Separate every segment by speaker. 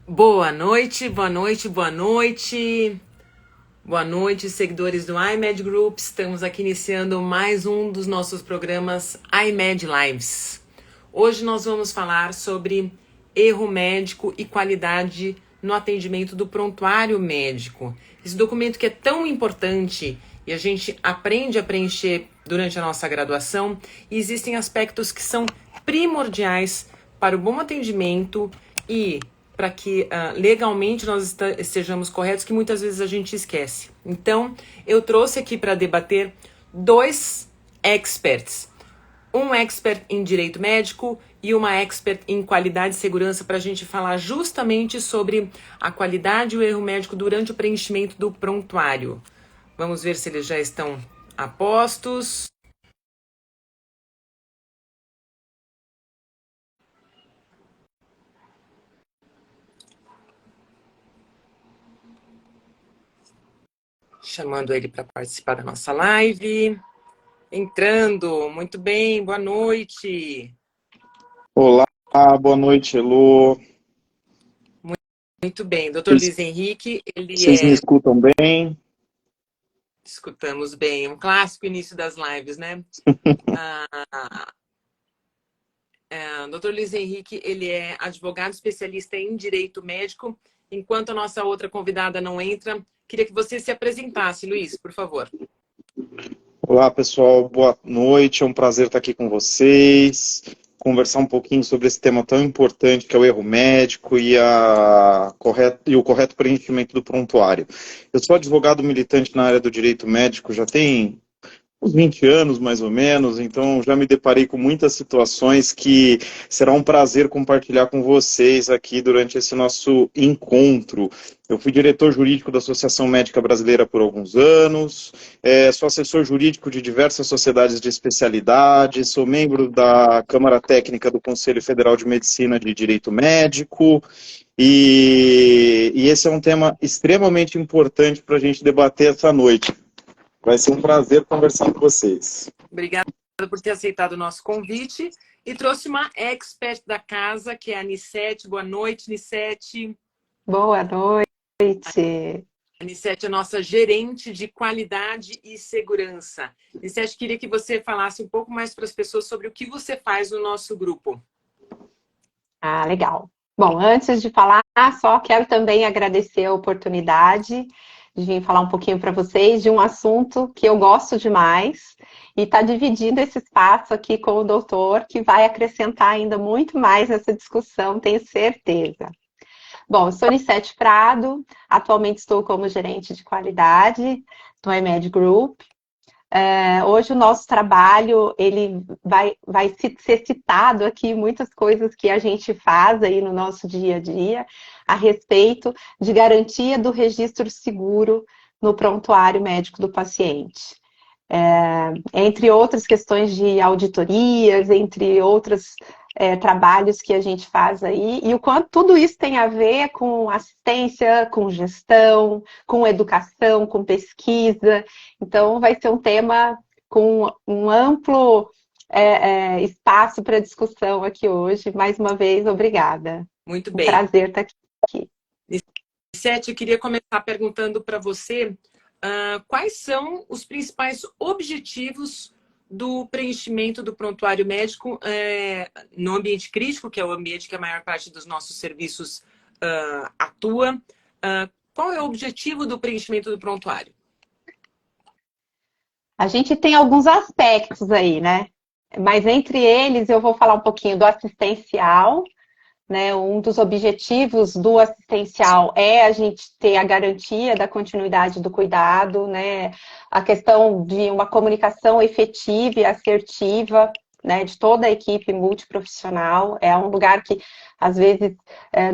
Speaker 1: Boa noite, boa noite, boa noite. Boa noite, seguidores do iMed Group. Estamos aqui iniciando mais um dos nossos programas iMed Lives. Hoje nós vamos falar sobre erro médico e qualidade no atendimento do prontuário médico. Esse documento que é tão importante e a gente aprende a preencher durante a nossa graduação, e existem aspectos que são primordiais para o bom atendimento e para que legalmente nós estejamos corretos, que muitas vezes a gente esquece. Então, eu trouxe aqui para debater dois experts. Um expert em direito médico e uma expert em qualidade e segurança para a gente falar justamente sobre a qualidade e o erro médico durante o preenchimento do prontuário. Vamos ver se eles já estão a postos. Chamando ele para participar da nossa live. Entrando, muito bem, boa noite.
Speaker 2: Olá, boa noite, Elô.
Speaker 1: Muito bem, Dr. Luiz Henrique, ele
Speaker 2: Vocês me escutam bem?
Speaker 1: Escutamos bem, um clássico início das lives, né? Dr. Luiz Henrique, ele é advogado especialista em direito médico. Enquanto a nossa outra convidada não entra, queria que você se apresentasse, Luiz, por favor.
Speaker 2: Olá, pessoal, boa noite, é um prazer estar aqui com vocês, conversar um pouquinho sobre esse tema tão importante que é o erro médico e o correto preenchimento do prontuário. Eu sou advogado militante na área do direito médico, já tem uns 20 anos, mais ou menos, então já me deparei com muitas situações que será um prazer compartilhar com vocês aqui durante esse nosso encontro. Eu fui diretor jurídico da Associação Médica Brasileira por alguns anos, sou assessor jurídico de diversas sociedades de especialidade, sou membro da Câmara Técnica do Conselho Federal de Medicina de Direito Médico, e esse é um tema extremamente importante para a gente debater essa noite. Vai ser um prazer conversar com vocês.
Speaker 1: Obrigada por ter aceitado o nosso convite. E trouxe uma expert da casa, que é a Nissete. Boa noite, Nissete.
Speaker 3: Boa noite.
Speaker 1: A Nissete é nossa gerente de qualidade e segurança. Nissete, queria que você falasse um pouco mais para as pessoas sobre o que você faz no nosso grupo.
Speaker 3: Ah, legal. Bom, antes de falar, só quero também agradecer a oportunidade de vir falar um pouquinho para vocês de um assunto que eu gosto demais e está dividindo esse espaço aqui com o doutor, que vai acrescentar ainda muito mais nessa discussão, tenho certeza. Bom, eu sou Nissete Prado, atualmente estou como gerente de qualidade do iMed Group. Hoje o nosso trabalho ele vai ser citado aqui muitas coisas que a gente faz aí no nosso dia a dia a respeito de garantia do registro seguro no prontuário médico do paciente. Entre outras questões de auditorias, entre outros trabalhos que a gente faz aí, e o quanto tudo isso tem a ver com assistência, com gestão, com educação, com pesquisa. Então, vai ser um tema com um amplo espaço para discussão aqui hoje. Mais uma vez, obrigada.
Speaker 1: Muito bem.
Speaker 3: Um prazer estar aqui.
Speaker 1: Nissete, eu queria começar perguntando para você quais são os principais objetivos do preenchimento do prontuário médico no ambiente crítico, que é o ambiente que a maior parte dos nossos serviços atua. Qual é o objetivo do preenchimento do prontuário?
Speaker 3: A gente tem alguns aspectos aí, né? Mas entre eles eu vou falar um pouquinho do assistencial, né? Um dos objetivos do assistencial é a gente ter a garantia da continuidade do cuidado, né? A questão de uma comunicação efetiva e assertiva, né? De toda a equipe multiprofissional. É um lugar que, às vezes,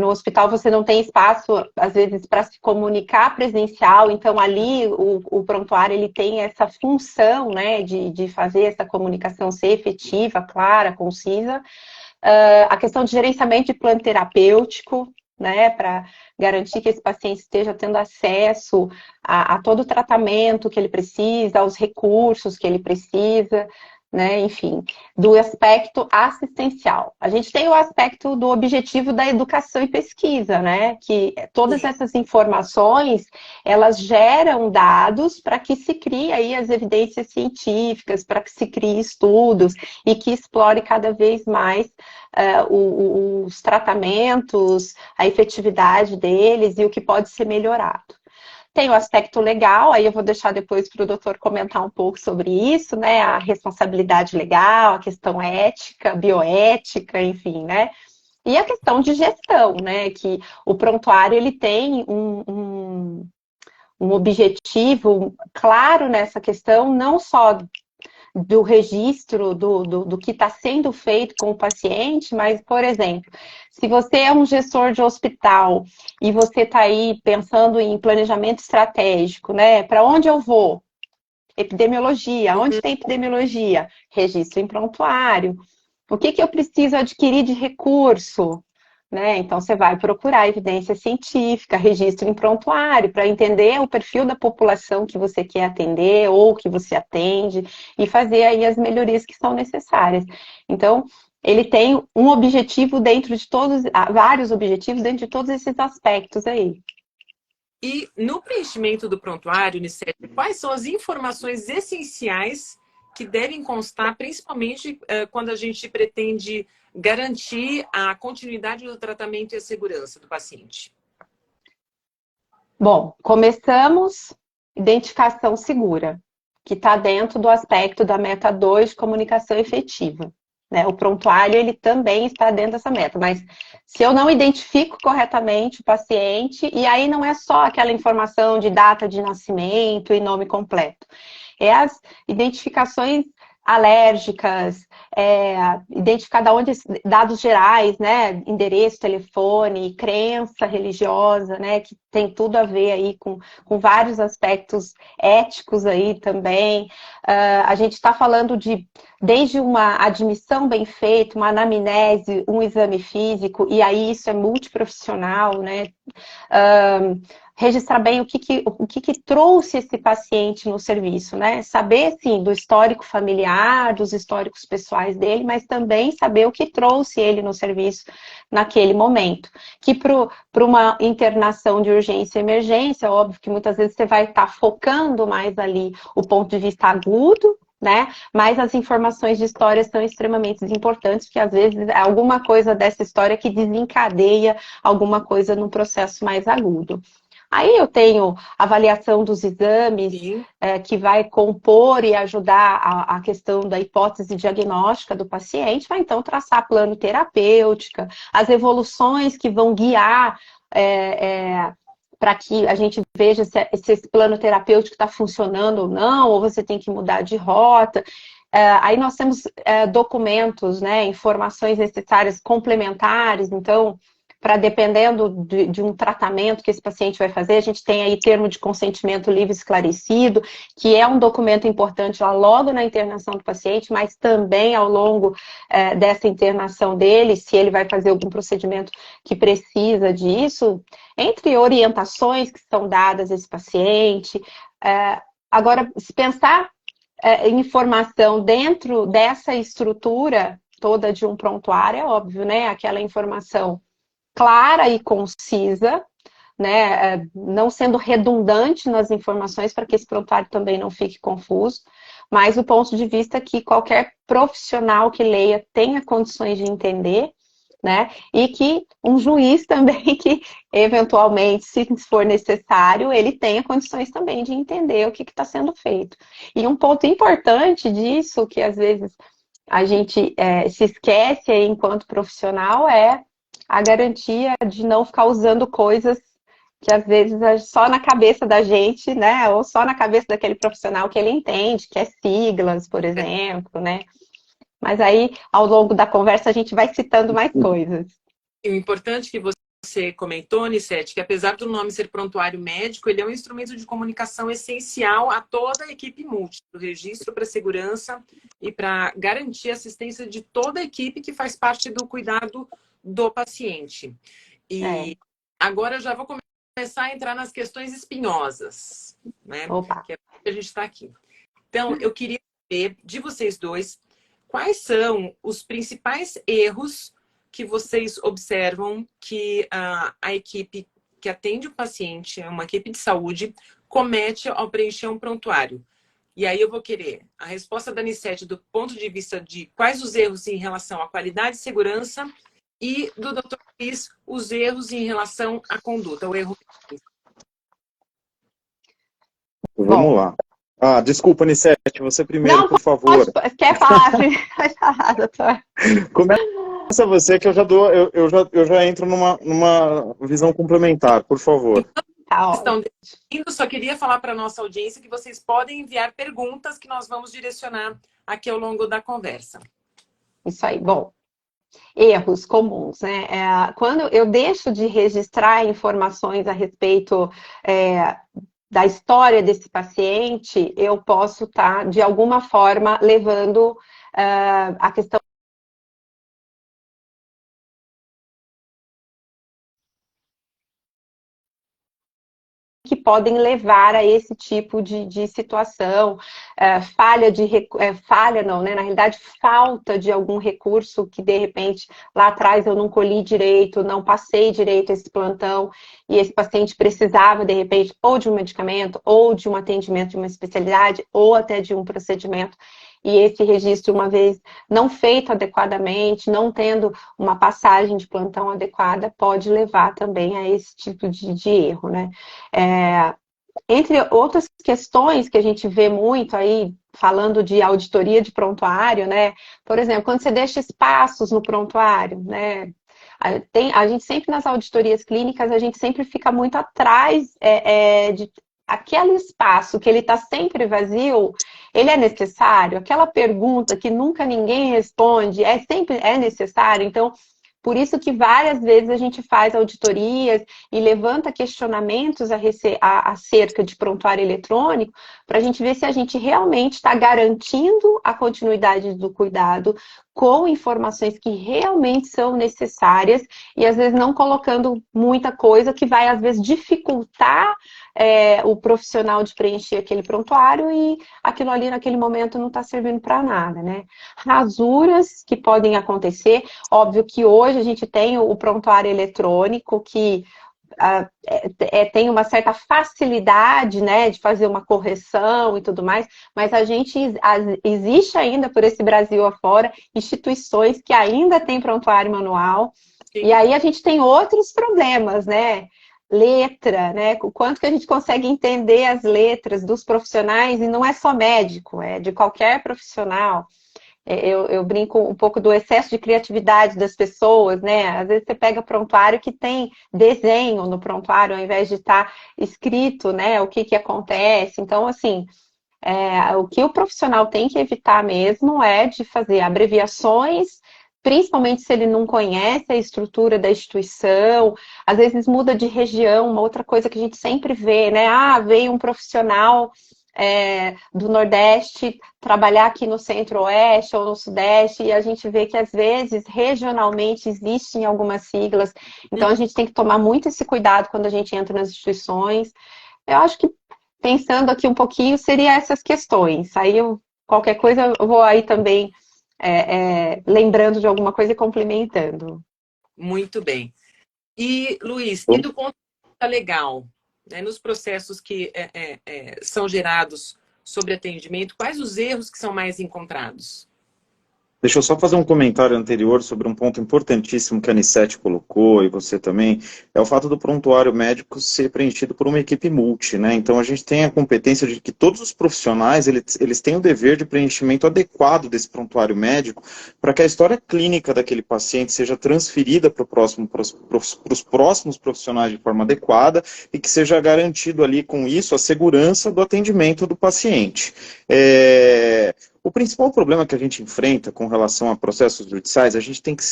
Speaker 3: no hospital você não tem espaço, às vezes, para se comunicar presencial. Então, ali, o prontuário, ele tem essa função, né? De fazer essa comunicação ser efetiva, clara, concisa. A questão de gerenciamento de plano terapêutico, né, para garantir que esse paciente esteja tendo acesso a todo o tratamento que ele precisa, aos recursos que ele precisa, né? Enfim, do aspecto assistencial. A gente tem o aspecto do objetivo da educação e pesquisa, né? Que todas essas informações, elas geram dados para que se crie aí as evidências científicas, para que se crie estudos e que explore cada vez mais os tratamentos, a efetividade deles e o que pode ser melhorado. Tem o aspecto legal, aí eu vou deixar depois para o doutor comentar um pouco sobre isso, né? A responsabilidade legal, a questão ética, bioética, enfim, né? E a questão de gestão, né? Que o prontuário ele tem um objetivo claro nessa questão, não só do registro do que está sendo feito com o paciente, mas, por exemplo, se você é um gestor de hospital e você está aí pensando em planejamento estratégico, né? Para onde eu vou? Epidemiologia. Onde tem epidemiologia? Registro em prontuário. O que eu preciso adquirir de recurso? Né? Então, você vai procurar evidência científica, registro em prontuário, para entender o perfil da população que você quer atender ou que você atende e fazer aí as melhorias que são necessárias. Então, ele tem um objetivo dentro de todos, vários objetivos dentro de todos esses aspectos aí.
Speaker 1: E no preenchimento do prontuário, Nicete, quais são as informações essenciais que devem constar, principalmente quando a gente pretende garantir a continuidade do tratamento e a segurança do paciente?
Speaker 3: Bom, começamos identificação segura, que está dentro do aspecto da meta 2 de comunicação efetiva. Né? O prontuário, ele também está dentro dessa meta, mas se eu não identifico corretamente o paciente, e aí não é só aquela informação de data de nascimento e nome completo, é as identificações alérgicas, identificar da onde dados gerais, né, endereço, telefone, crença religiosa, né, que tem tudo a ver aí com vários aspectos éticos aí também. A gente está falando de desde uma admissão bem feita, uma anamnese, um exame físico, e aí isso é multiprofissional, né? Registrar bem o que trouxe esse paciente no serviço, né? Saber, sim, do histórico familiar, dos históricos pessoais dele, mas também saber o que trouxe ele no serviço naquele momento. Que para uma internação de urgência e emergência, óbvio que muitas vezes você vai estar focando mais ali o ponto de vista agudo, né? Mas as informações de história são extremamente importantes, porque às vezes é alguma coisa dessa história que desencadeia alguma coisa no processo mais agudo. Aí eu tenho avaliação dos exames, que vai compor e ajudar a questão da hipótese diagnóstica do paciente, vai então traçar plano terapêutico, as evoluções que vão guiar para que a gente veja se esse plano terapêutico está funcionando ou não, ou você tem que mudar de rota. Aí nós temos documentos, né, informações necessárias complementares, então, para dependendo de um tratamento que esse paciente vai fazer, a gente tem aí termo de consentimento livre esclarecido, que é um documento importante lá logo na internação do paciente, mas também ao longo dessa internação dele, se ele vai fazer algum procedimento que precisa disso, entre orientações que são dadas a esse paciente. Agora, se pensar informação dentro dessa estrutura toda de um prontuário, é óbvio, né? Aquela informação clara e concisa, né? Não sendo redundante nas informações para que esse prontuário também não fique confuso, mas do ponto de vista que qualquer profissional que leia tenha condições de entender, né? E que um juiz também, que eventualmente, se for necessário, ele tenha condições também de entender o que está sendo feito. E um ponto importante disso, que às vezes a gente se esquece aí, enquanto profissional, é a garantia de não ficar usando coisas que às vezes é só na cabeça da gente, né? Ou só na cabeça daquele profissional que ele entende, que é siglas, por exemplo, né? Mas aí, ao longo da conversa, a gente vai citando mais coisas.
Speaker 1: E o importante que você comentou, Nicete, que apesar do nome ser prontuário médico, ele é um instrumento de comunicação essencial a toda a equipe multi, para o registro, para a segurança e para garantir a assistência de toda a equipe que faz parte do cuidado do paciente. E agora eu já vou começar a entrar nas questões espinhosas, né?
Speaker 3: Opa.
Speaker 1: Que é porque a gente está aqui. Então, eu queria saber de vocês dois quais são os principais erros que vocês observam que a equipe que atende o paciente, uma equipe de saúde, comete ao preencher um prontuário. E aí eu vou querer a resposta da Anissete do ponto de vista de quais os erros em relação à qualidade e segurança e do Dr. Cris, os erros em relação à conduta, o erro.
Speaker 2: Vamos lá. Desculpa, Anissete, você primeiro,
Speaker 3: Não,
Speaker 2: por favor.
Speaker 3: quer falar? Pode falar, doutor.
Speaker 2: Começa você que eu já entro numa visão complementar, por favor.
Speaker 3: Tá,
Speaker 1: Estão decidindo, só queria falar para a nossa audiência que vocês podem enviar perguntas que nós vamos direcionar aqui ao longo da conversa.
Speaker 3: isso aí. Bom, erros comuns, né? Quando eu deixo de registrar informações a respeito da história desse paciente, eu posso estar, de alguma forma, levando a questão que podem levar a esse tipo de situação, falha não, né? Na realidade, falta de algum recurso que, de repente, lá atrás eu não colhi direito, não passei direito esse plantão, e esse paciente precisava, de repente, ou de um medicamento, ou de um atendimento de uma especialidade, ou até de um procedimento. E esse registro, uma vez não feito adequadamente, não tendo uma passagem de plantão adequada, pode levar também a esse tipo de erro, né? Entre outras questões que a gente vê muito aí, falando de auditoria de prontuário, né? Por exemplo, quando você deixa espaços no prontuário, né? A gente sempre, nas auditorias clínicas, a gente sempre fica muito atrás de aquele espaço que ele está sempre vazio, ele é necessário? Aquela pergunta que nunca ninguém responde, sempre é necessário? Então, por isso que várias vezes a gente faz auditorias e levanta questionamentos acerca de prontuário eletrônico, para a gente ver se a gente realmente está garantindo a continuidade do cuidado com informações que realmente são necessárias e às vezes não colocando muita coisa que vai às vezes dificultar o profissional de preencher aquele prontuário e aquilo ali naquele momento não está servindo para nada, né? Rasuras que podem acontecer, óbvio que hoje a gente tem o prontuário eletrônico que tem uma certa facilidade, né, de fazer uma correção e tudo mais, mas existe ainda por esse Brasil afora instituições que ainda têm prontuário manual. Sim. E aí a gente tem outros problemas, né? Letra, né? O quanto que a gente consegue entender as letras dos profissionais, e não é só médico, é de qualquer profissional. Eu brinco um pouco do excesso de criatividade das pessoas, né? Às vezes você pega prontuário que tem desenho no prontuário, ao invés de estar escrito, né? O que acontece. Então, assim, o que o profissional tem que evitar mesmo é de fazer abreviações, principalmente se ele não conhece a estrutura da instituição, às vezes muda de região, uma outra coisa que a gente sempre vê, né? Veio um profissional do Nordeste trabalhar aqui no Centro-Oeste ou no Sudeste, e a gente vê que às vezes regionalmente existem algumas siglas, então a gente tem que tomar muito esse cuidado quando a gente entra nas instituições. Eu acho que, pensando aqui um pouquinho, seria essas questões. Aí qualquer coisa eu vou aí também lembrando de alguma coisa e complementando.
Speaker 1: Muito bem. E, Luiz, e do ponto de vista legal, né, nos processos que são gerados sobre atendimento, quais os erros que são mais encontrados?
Speaker 2: Deixa eu só fazer um comentário anterior sobre um ponto importantíssimo que a Anissete colocou, e você também, é o fato do prontuário médico ser preenchido por uma equipe multi, né? Então a gente tem a competência de que todos os profissionais, eles têm o dever de preenchimento adequado desse prontuário médico, para que a história clínica daquele paciente seja transferida para os próximos profissionais de forma adequada, e que seja garantido ali com isso a segurança do atendimento do paciente. O principal problema que a gente enfrenta com relação a processos judiciais, a gente tem que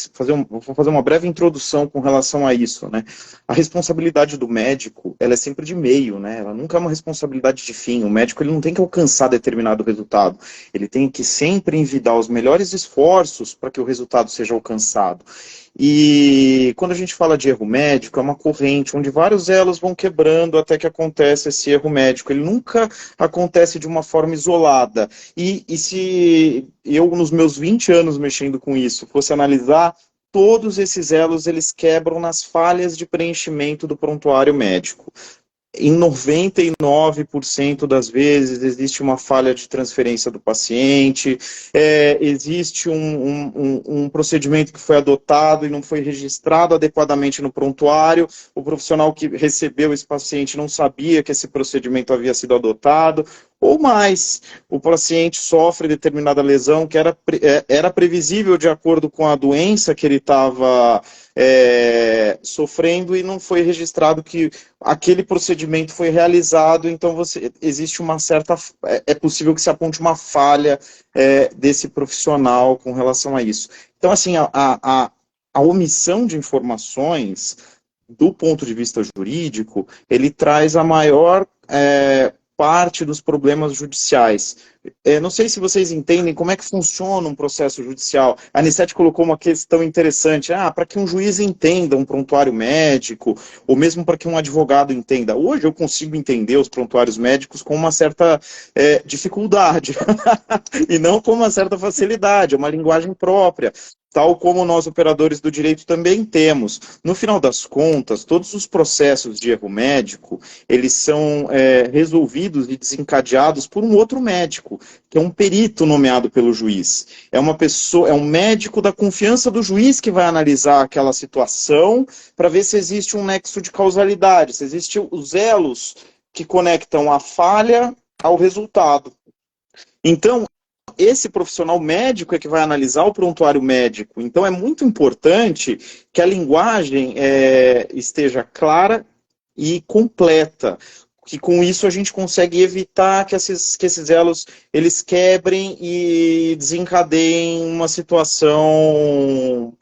Speaker 2: vou fazer uma breve introdução com relação a isso, né? A responsabilidade do médico, ela é sempre de meio, né? Ela nunca é uma responsabilidade de fim. O médico, ele não tem que alcançar determinado resultado. Ele tem que sempre envidar os melhores esforços para que o resultado seja alcançado. E quando a gente fala de erro médico, é uma corrente onde vários elos vão quebrando até que acontece esse erro médico. Ele nunca acontece de uma forma isolada. E se eu, nos meus 20 anos mexendo com isso, fosse analisar, todos esses elos eles quebram nas falhas de preenchimento do prontuário médico. Em 99% das vezes existe uma falha de transferência do paciente, existe um procedimento que foi adotado e não foi registrado adequadamente no prontuário, o profissional que recebeu esse paciente não sabia que esse procedimento havia sido adotado, ou mais, o paciente sofre determinada lesão que era previsível de acordo com a doença que ele estava sofrendo e não foi registrado que aquele procedimento foi realizado, então existe uma certa, é possível que se aponte uma falha desse profissional com relação a isso. Então, assim, a omissão de informações, do ponto de vista jurídico, ele traz a maior parte dos problemas judiciais. Não sei se vocês entendem como é que funciona um processo judicial. A Anissete colocou uma questão interessante. Para que um juiz entenda um prontuário médico, ou mesmo para que um advogado entenda. Hoje eu consigo entender os prontuários médicos com uma certa dificuldade, e não com uma certa facilidade, é uma linguagem própria. Tal como nós, operadores do direito, também temos. No final das contas, todos os processos de erro médico, eles são resolvidos e desencadeados por um outro médico, que é um perito nomeado pelo juiz. É uma pessoa, é um médico da confiança do juiz que vai analisar aquela situação para ver se existe um nexo de causalidade, se existem os elos que conectam a falha ao resultado. Então, esse profissional médico é que vai analisar o prontuário médico. Então, é muito importante que a linguagem esteja clara e completa, que com isso a gente consegue evitar que esses elos eles quebrem e desencadeiem uma situação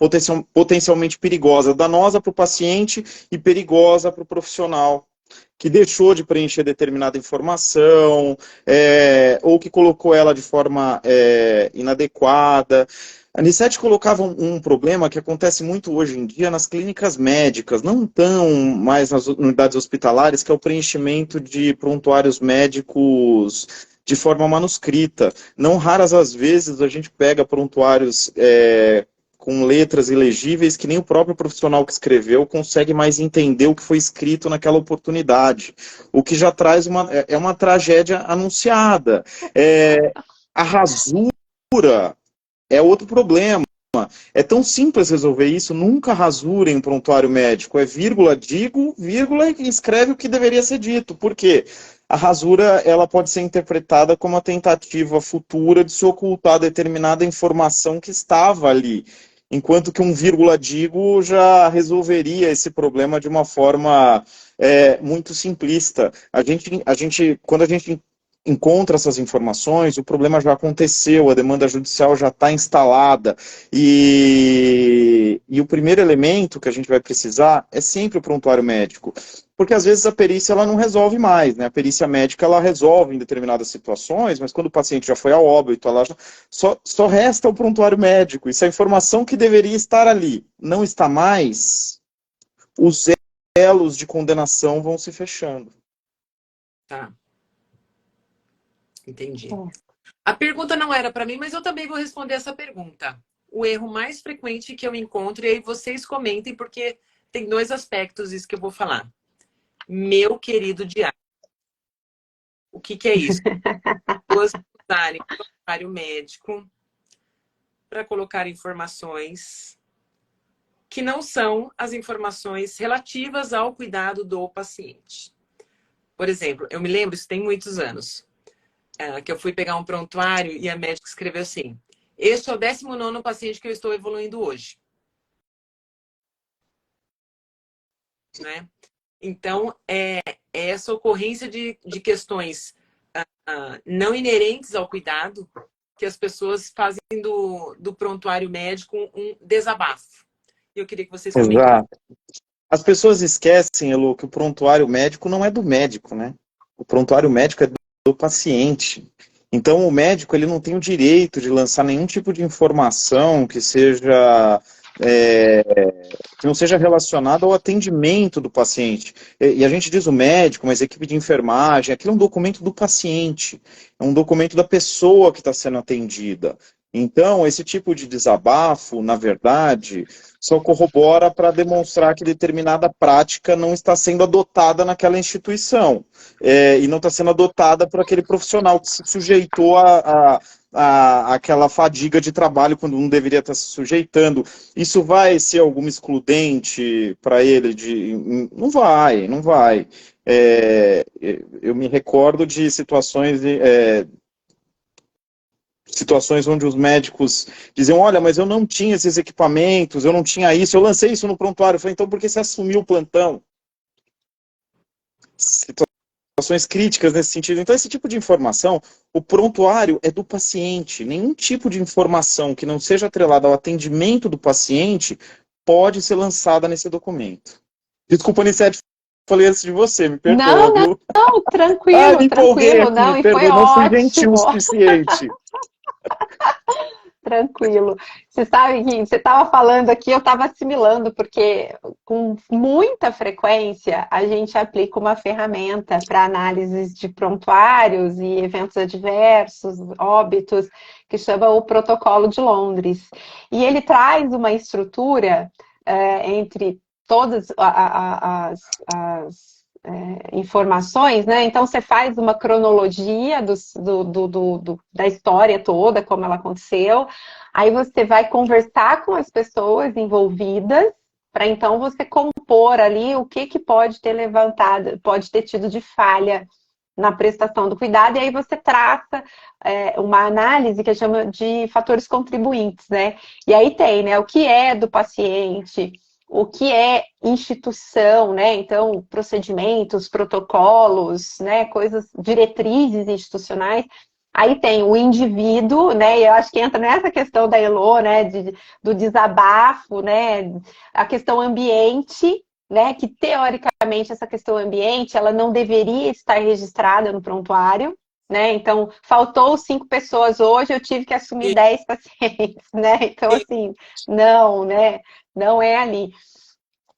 Speaker 2: potencialmente perigosa, danosa para o paciente e perigosa para o profissional que deixou de preencher determinada informação, ou que colocou ela de forma inadequada. A Anissete colocava um problema que acontece muito hoje em dia nas clínicas médicas, não tão mais nas unidades hospitalares, que é o preenchimento de prontuários médicos de forma manuscrita. Não raras as vezes a gente pega prontuários com letras ilegíveis que nem o próprio profissional que escreveu consegue mais entender o que foi escrito naquela oportunidade. O que já traz uma tragédia anunciada. A rasura é outro problema. É tão simples resolver isso, nunca rasurem um prontuário médico. É vírgula, digo, vírgula e escreve o que deveria ser dito. Por quê? A rasura ela pode ser interpretada como uma tentativa futura de se ocultar determinada informação que estava ali. Enquanto que um vírgula digo já resolveria esse problema de uma forma muito simplista. Quando a gente encontra essas informações, o problema já aconteceu, a demanda judicial já está instalada, e o primeiro elemento que a gente vai precisar é sempre o prontuário médico, porque às vezes a perícia ela não resolve mais, né? A perícia médica ela resolve em determinadas situações, mas quando o paciente já foi a óbito, só resta o prontuário médico, e se a informação que deveria estar ali não está mais, os elos de condenação vão se fechando.
Speaker 1: Tá. Entendi. A pergunta não era para mim, mas eu também vou responder essa pergunta. O erro mais frequente que eu encontro, e aí vocês comentem, porque tem dois aspectos isso que eu vou falar. Meu querido diário. O que é isso? Pessoas usarem o prontuário médico para colocar informações que não são as informações relativas ao cuidado do paciente. Por exemplo, eu me lembro, isso tem muitos anos, que eu fui pegar um prontuário e a médica escreveu assim: este é o 19º paciente que eu estou evoluindo hoje. Né? Então, essa ocorrência de questões não inerentes ao cuidado que as pessoas fazem do prontuário médico um desabafo. E eu queria que vocês comentassem.
Speaker 2: Exato. As pessoas esquecem, Elô, que o prontuário médico não é do médico, né? O prontuário médico é do paciente. Então, o médico ele não tem o direito de lançar nenhum tipo de informação que seja que não seja relacionada ao atendimento do paciente. E a gente diz o médico, mas a equipe de enfermagem, aquilo é um documento do paciente, é um documento da pessoa que está sendo atendida. Então, esse tipo de desabafo, na verdade, só corrobora para demonstrar que determinada prática não está sendo adotada naquela instituição, e não está sendo adotada por aquele profissional que se sujeitou àquela fadiga de trabalho quando não deveria estar se sujeitando. Isso vai ser alguma excludente para ele? Não vai, não vai. Eu me recordo de situações onde os médicos diziam, olha, mas eu não tinha esses equipamentos, eu não tinha isso, eu lancei isso no prontuário. Eu falei, então por que você assumiu o plantão? Situações críticas nesse sentido. Então, esse tipo de informação, o prontuário é do paciente. Nenhum tipo de informação que não seja atrelada ao atendimento do paciente pode ser lançada nesse documento. Desculpa, Anissete, falei antes de você, me perdoa, viu?
Speaker 3: Não, tranquilo,
Speaker 2: me empolguei
Speaker 3: tranquilo,
Speaker 2: aqui,
Speaker 3: não,
Speaker 2: me
Speaker 3: e foi
Speaker 2: perdoa, não fui
Speaker 3: ótimo.
Speaker 2: gentil o suficiente.
Speaker 3: Tranquilo. Você sabe que você estava falando aqui, eu estava assimilando, porque com muita frequência a gente aplica uma ferramenta para análises de prontuários e eventos adversos, óbitos, que chama o Protocolo de Londres. E ele traz uma estrutura entre todas as informações, né? Então você faz uma cronologia da história toda, como ela aconteceu, aí você vai conversar com as pessoas envolvidas, para então você compor ali o que pode ter levantado, pode ter tido de falha na prestação do cuidado, e aí você traça uma análise que chama de fatores contribuintes, né? E aí tem, né, o que é do paciente, o que é instituição, né? Então, procedimentos, protocolos, né? Coisas, diretrizes institucionais. Aí tem o indivíduo, né? E eu acho que entra nessa questão da Elo, né? Do desabafo, né? A questão ambiente, né? Que teoricamente essa questão ambiente, ela não deveria estar registrada no prontuário, né? Então, faltou 5 pessoas hoje, eu tive que assumir 10 pacientes, né? Então, assim, não, né? Não é ali.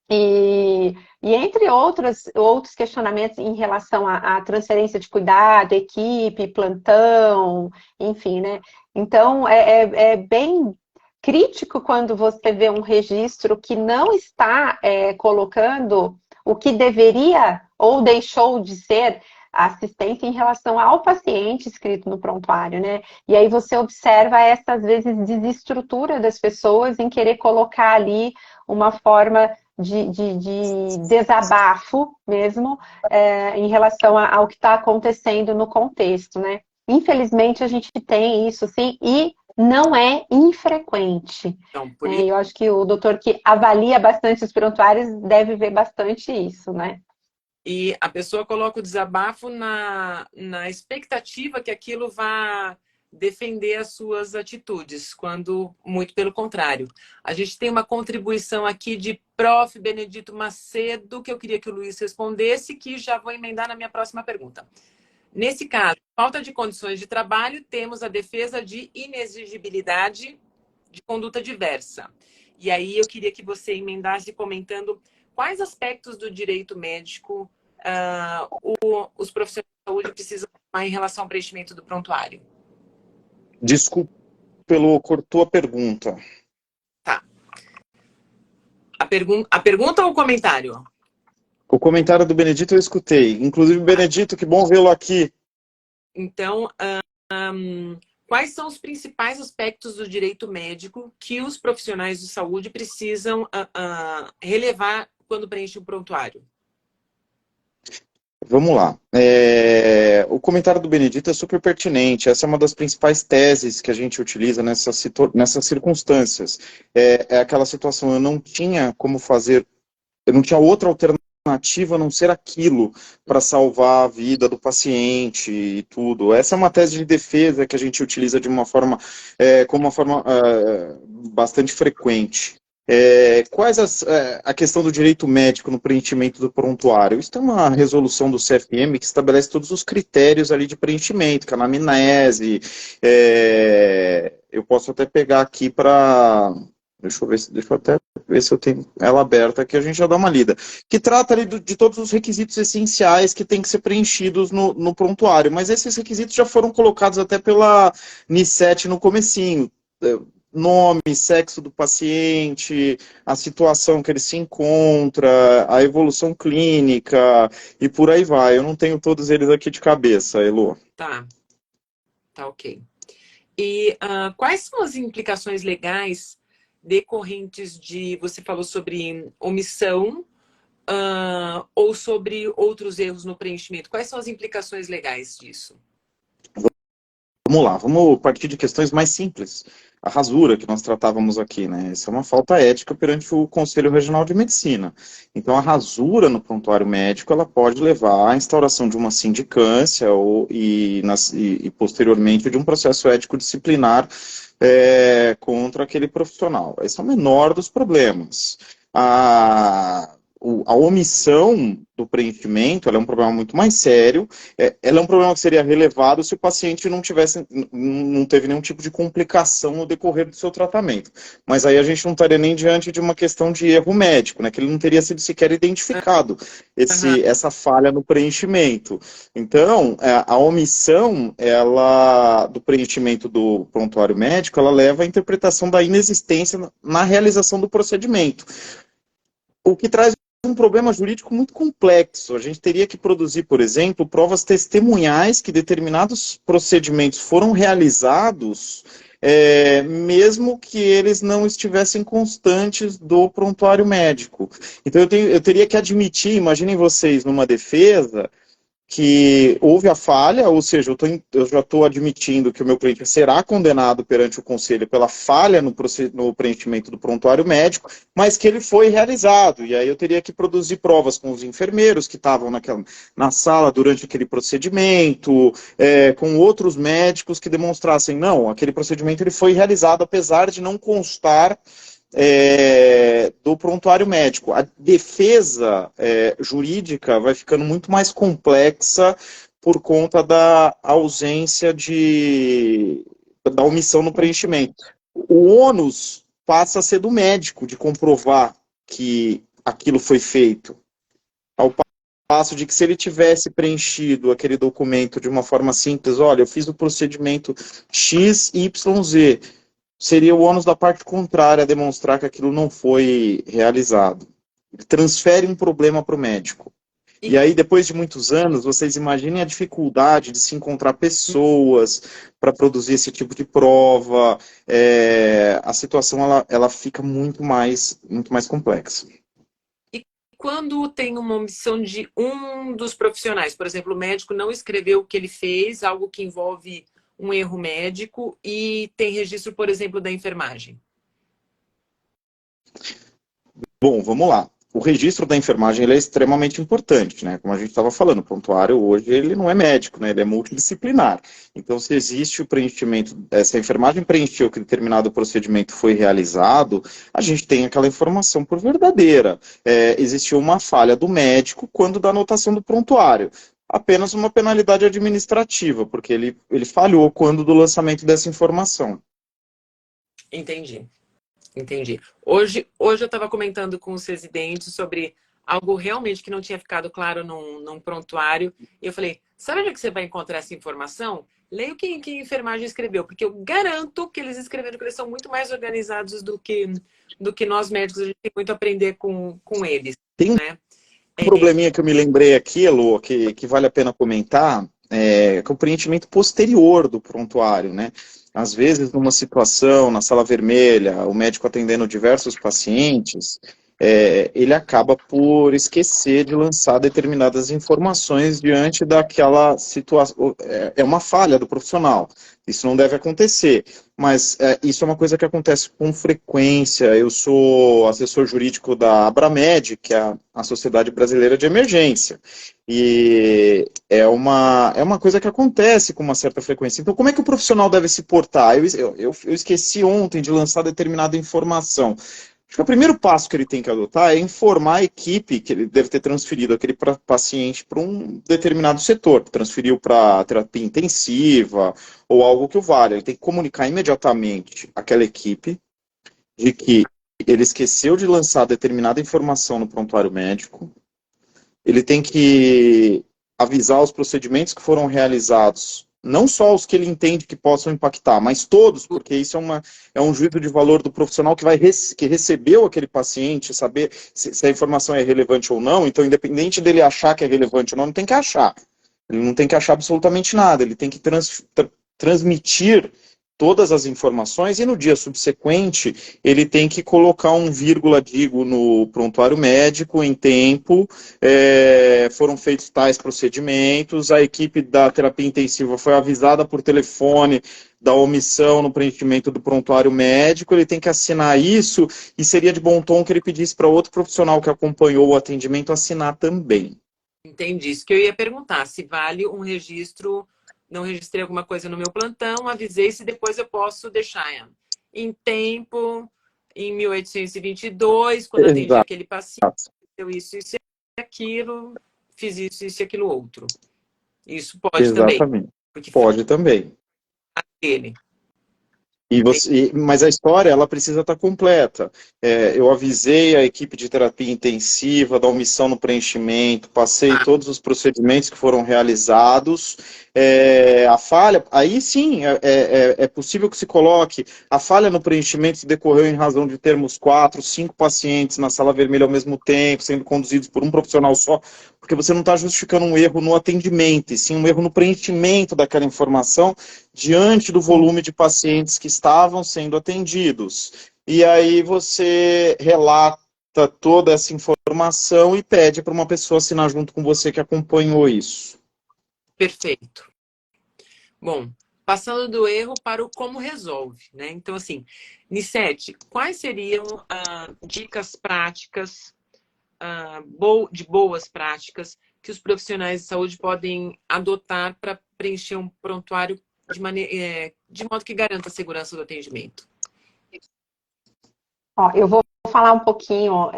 Speaker 3: E entre outros questionamentos em relação à transferência de cuidado, equipe, plantão, enfim, né? Então, é bem crítico quando você vê um registro que não está colocando o que deveria ou deixou de ser assistência em relação ao paciente escrito no prontuário, né? E aí você observa essa, às vezes, desestrutura das pessoas em querer colocar ali uma forma de desabafo mesmo em relação ao que está acontecendo no contexto, né? Infelizmente, a gente tem isso, sim, e não é infrequente.
Speaker 1: Então,
Speaker 3: Eu acho que o doutor que avalia bastante os prontuários deve ver bastante isso, né?
Speaker 1: E a pessoa coloca o desabafo na expectativa que aquilo vá defender as suas atitudes, quando, muito pelo contrário. A gente tem uma contribuição aqui de Prof. Benedito Macedo, que eu queria que o Luiz respondesse, que já vou emendar na minha próxima pergunta. Nesse caso, falta de condições de trabalho, temos a defesa de inexigibilidade de conduta diversa. E aí eu queria que você emendasse comentando quais aspectos do direito médico os profissionais de saúde precisam tomar em relação ao preenchimento do prontuário.
Speaker 2: Desculpa, cortou a pergunta.
Speaker 1: Tá. A pergunta ou o comentário?
Speaker 2: O comentário do Benedito eu escutei. Inclusive, Benedito, que bom vê-lo aqui.
Speaker 1: Então, quais são os principais aspectos do direito médico que os profissionais de saúde precisam relevar quando preenchem o prontuário?
Speaker 2: Vamos lá. O comentário do Benedito é super pertinente. Essa é uma das principais teses que a gente utiliza nessas circunstâncias. É aquela situação, eu não tinha como fazer, eu não tinha outra alternativa a não ser aquilo para salvar a vida do paciente e tudo. Essa é uma tese de defesa que a gente utiliza de uma forma, como uma forma bastante frequente. A questão do direito médico no preenchimento do prontuário? Isso tem uma resolução do CFM que estabelece todos os critérios ali de preenchimento, que é a anamnese. Eu posso até pegar aqui para Deixa eu até ver se eu tenho ela aberta aqui, a gente já dá uma lida. Que trata ali de todos os requisitos essenciais que têm que ser preenchidos no prontuário, mas esses requisitos já foram colocados até pela N7 no comecinho. Nome, sexo do paciente, a situação que ele se encontra, a evolução clínica e por aí vai. Eu não tenho todos eles aqui de cabeça, Elo.
Speaker 1: Tá, tá ok. E quais são as implicações legais decorrentes de, você falou sobre omissão, ou sobre outros erros no preenchimento? Quais são as implicações legais disso?
Speaker 2: Vamos lá, vamos partir de questões mais simples. A rasura que nós tratávamos aqui, né? Isso é uma falta ética perante o Conselho Regional de Medicina. Então, a rasura no prontuário médico, ela pode levar à instauração de uma sindicância e posteriormente de um processo ético disciplinar contra aquele profissional. Esse é o menor dos problemas. A omissão do preenchimento, ela é um problema muito mais sério, ela é um problema que seria relevado se o paciente não teve nenhum tipo de complicação no decorrer do seu tratamento. Mas aí a gente não estaria nem diante de uma questão de erro médico, né, que ele não teria sido sequer identificado essa falha no preenchimento. Então, a omissão do preenchimento do prontuário médico, ela leva à interpretação da inexistência na realização do procedimento. O que traz um problema jurídico muito complexo. A gente teria que produzir, por exemplo, provas testemunhais que determinados procedimentos foram realizados, mesmo que eles não estivessem constantes do prontuário médico. Então eu teria que admitir, imaginem vocês, numa defesa, que houve a falha, ou seja, eu já estou admitindo que o meu cliente será condenado perante o conselho pela falha no preenchimento do prontuário médico, mas que ele foi realizado. E aí eu teria que produzir provas com os enfermeiros que estavam na sala durante aquele procedimento, com outros médicos que demonstrassem, não, aquele procedimento ele foi realizado, apesar de não constar do prontuário médico. A defesa jurídica vai ficando muito mais complexa por conta da ausência da omissão no preenchimento. O ônus passa a ser do médico de comprovar que aquilo foi feito. Ao passo de que se ele tivesse preenchido aquele documento de uma forma simples, olha, eu fiz o procedimento XYZ, seria o ônus da parte contrária demonstrar que aquilo não foi realizado. Ele transfere um problema para o médico. E aí, depois de muitos anos, vocês imaginem a dificuldade de se encontrar pessoas para produzir esse tipo de prova. A situação ela fica muito mais complexa.
Speaker 1: E quando tem uma omissão de um dos profissionais, por exemplo, o médico não escreveu o que ele fez, algo que envolve um erro médico, e tem registro, por exemplo, da enfermagem?
Speaker 2: Bom, vamos lá. O registro da enfermagem ele é extremamente importante, né? Como a gente estava falando, o prontuário hoje ele não é médico, né? Ele é multidisciplinar. Então, se existe o preenchimento, se a enfermagem preencheu que determinado procedimento foi realizado, a gente tem aquela informação por verdadeira. Existiu uma falha do médico quando da anotação do prontuário. Apenas uma penalidade administrativa, porque ele falhou quando do lançamento dessa informação.
Speaker 1: Entendi. Hoje eu estava comentando com os residentes sobre algo realmente que não tinha ficado claro num prontuário, e eu falei, sabe onde é que você vai encontrar essa informação? Leia o que a enfermagem escreveu, porque eu garanto que eles escreveram que eles são muito mais organizados do que nós médicos, a gente tem muito a aprender com eles.
Speaker 2: Tem
Speaker 1: né?
Speaker 2: Um probleminha que eu me lembrei aqui, Elô, que vale a pena comentar, que é o preenchimento posterior do prontuário, né? Às vezes, numa situação, na sala vermelha, o médico atendendo diversos pacientes, ele acaba por esquecer de lançar determinadas informações diante daquela situação. É uma falha do profissional. Isso não deve acontecer, mas isso é uma coisa que acontece com frequência. Eu sou assessor jurídico da Abramed, que é a Sociedade Brasileira de Emergência, e é uma coisa que acontece com uma certa frequência. Então, como é que o profissional deve se portar? Eu esqueci ontem de lançar determinada informação. Acho que o primeiro passo que ele tem que adotar é informar a equipe que ele deve ter transferido aquele paciente para um determinado setor, transferiu para terapia intensiva ou algo que o valha. Ele tem que comunicar imediatamente àquela equipe de que ele esqueceu de lançar determinada informação no prontuário médico, ele tem que avisar os procedimentos que foram realizados, não só os que ele entende que possam impactar, mas todos, porque isso é um juízo de valor do profissional que recebeu aquele paciente, saber se a informação é relevante ou não. Então, independente dele achar que é relevante ou não, não tem que achar. Ele não tem que achar absolutamente nada, ele tem que transmitir todas as informações e no dia subsequente ele tem que colocar um vírgula, digo, no prontuário médico em tempo, foram feitos tais procedimentos, a equipe da terapia intensiva foi avisada por telefone da omissão no preenchimento do prontuário médico, ele tem que assinar isso e seria de bom tom que ele pedisse para outro profissional que acompanhou o atendimento assinar também.
Speaker 1: Entendi. Isso que eu ia perguntar, se vale um registro, não registrei alguma coisa no meu plantão, avisei se depois eu posso deixar em tempo, em 1822, quando atendi
Speaker 2: Exato.
Speaker 1: aquele paciente, eu isso e aquilo, fiz isso e aquilo outro. Isso pode também.
Speaker 2: Exatamente.
Speaker 1: Porque
Speaker 2: Pode também.
Speaker 1: ele.
Speaker 2: Mas a história ela precisa estar completa. Eu avisei a equipe de terapia intensiva da omissão no preenchimento, passei todos os procedimentos que foram realizados. A falha, aí sim, é possível que se coloque a falha no preenchimento decorreu em razão de termos 4, 5 pacientes na sala vermelha ao mesmo tempo, sendo conduzidos por um profissional só, porque você não está justificando um erro no atendimento, e sim um erro no preenchimento daquela informação diante do volume de pacientes que estavam sendo atendidos. E aí você relata toda essa informação e pede para uma pessoa assinar junto com você que acompanhou isso.
Speaker 1: Perfeito. Bom, passando do erro para o como resolve, né? Então, assim, Nissete, quais seriam dicas práticas, de boas práticas, que os profissionais de saúde podem adotar para preencher um prontuário de modo que garanta a segurança do atendimento?
Speaker 3: Eu vou falar um pouquinho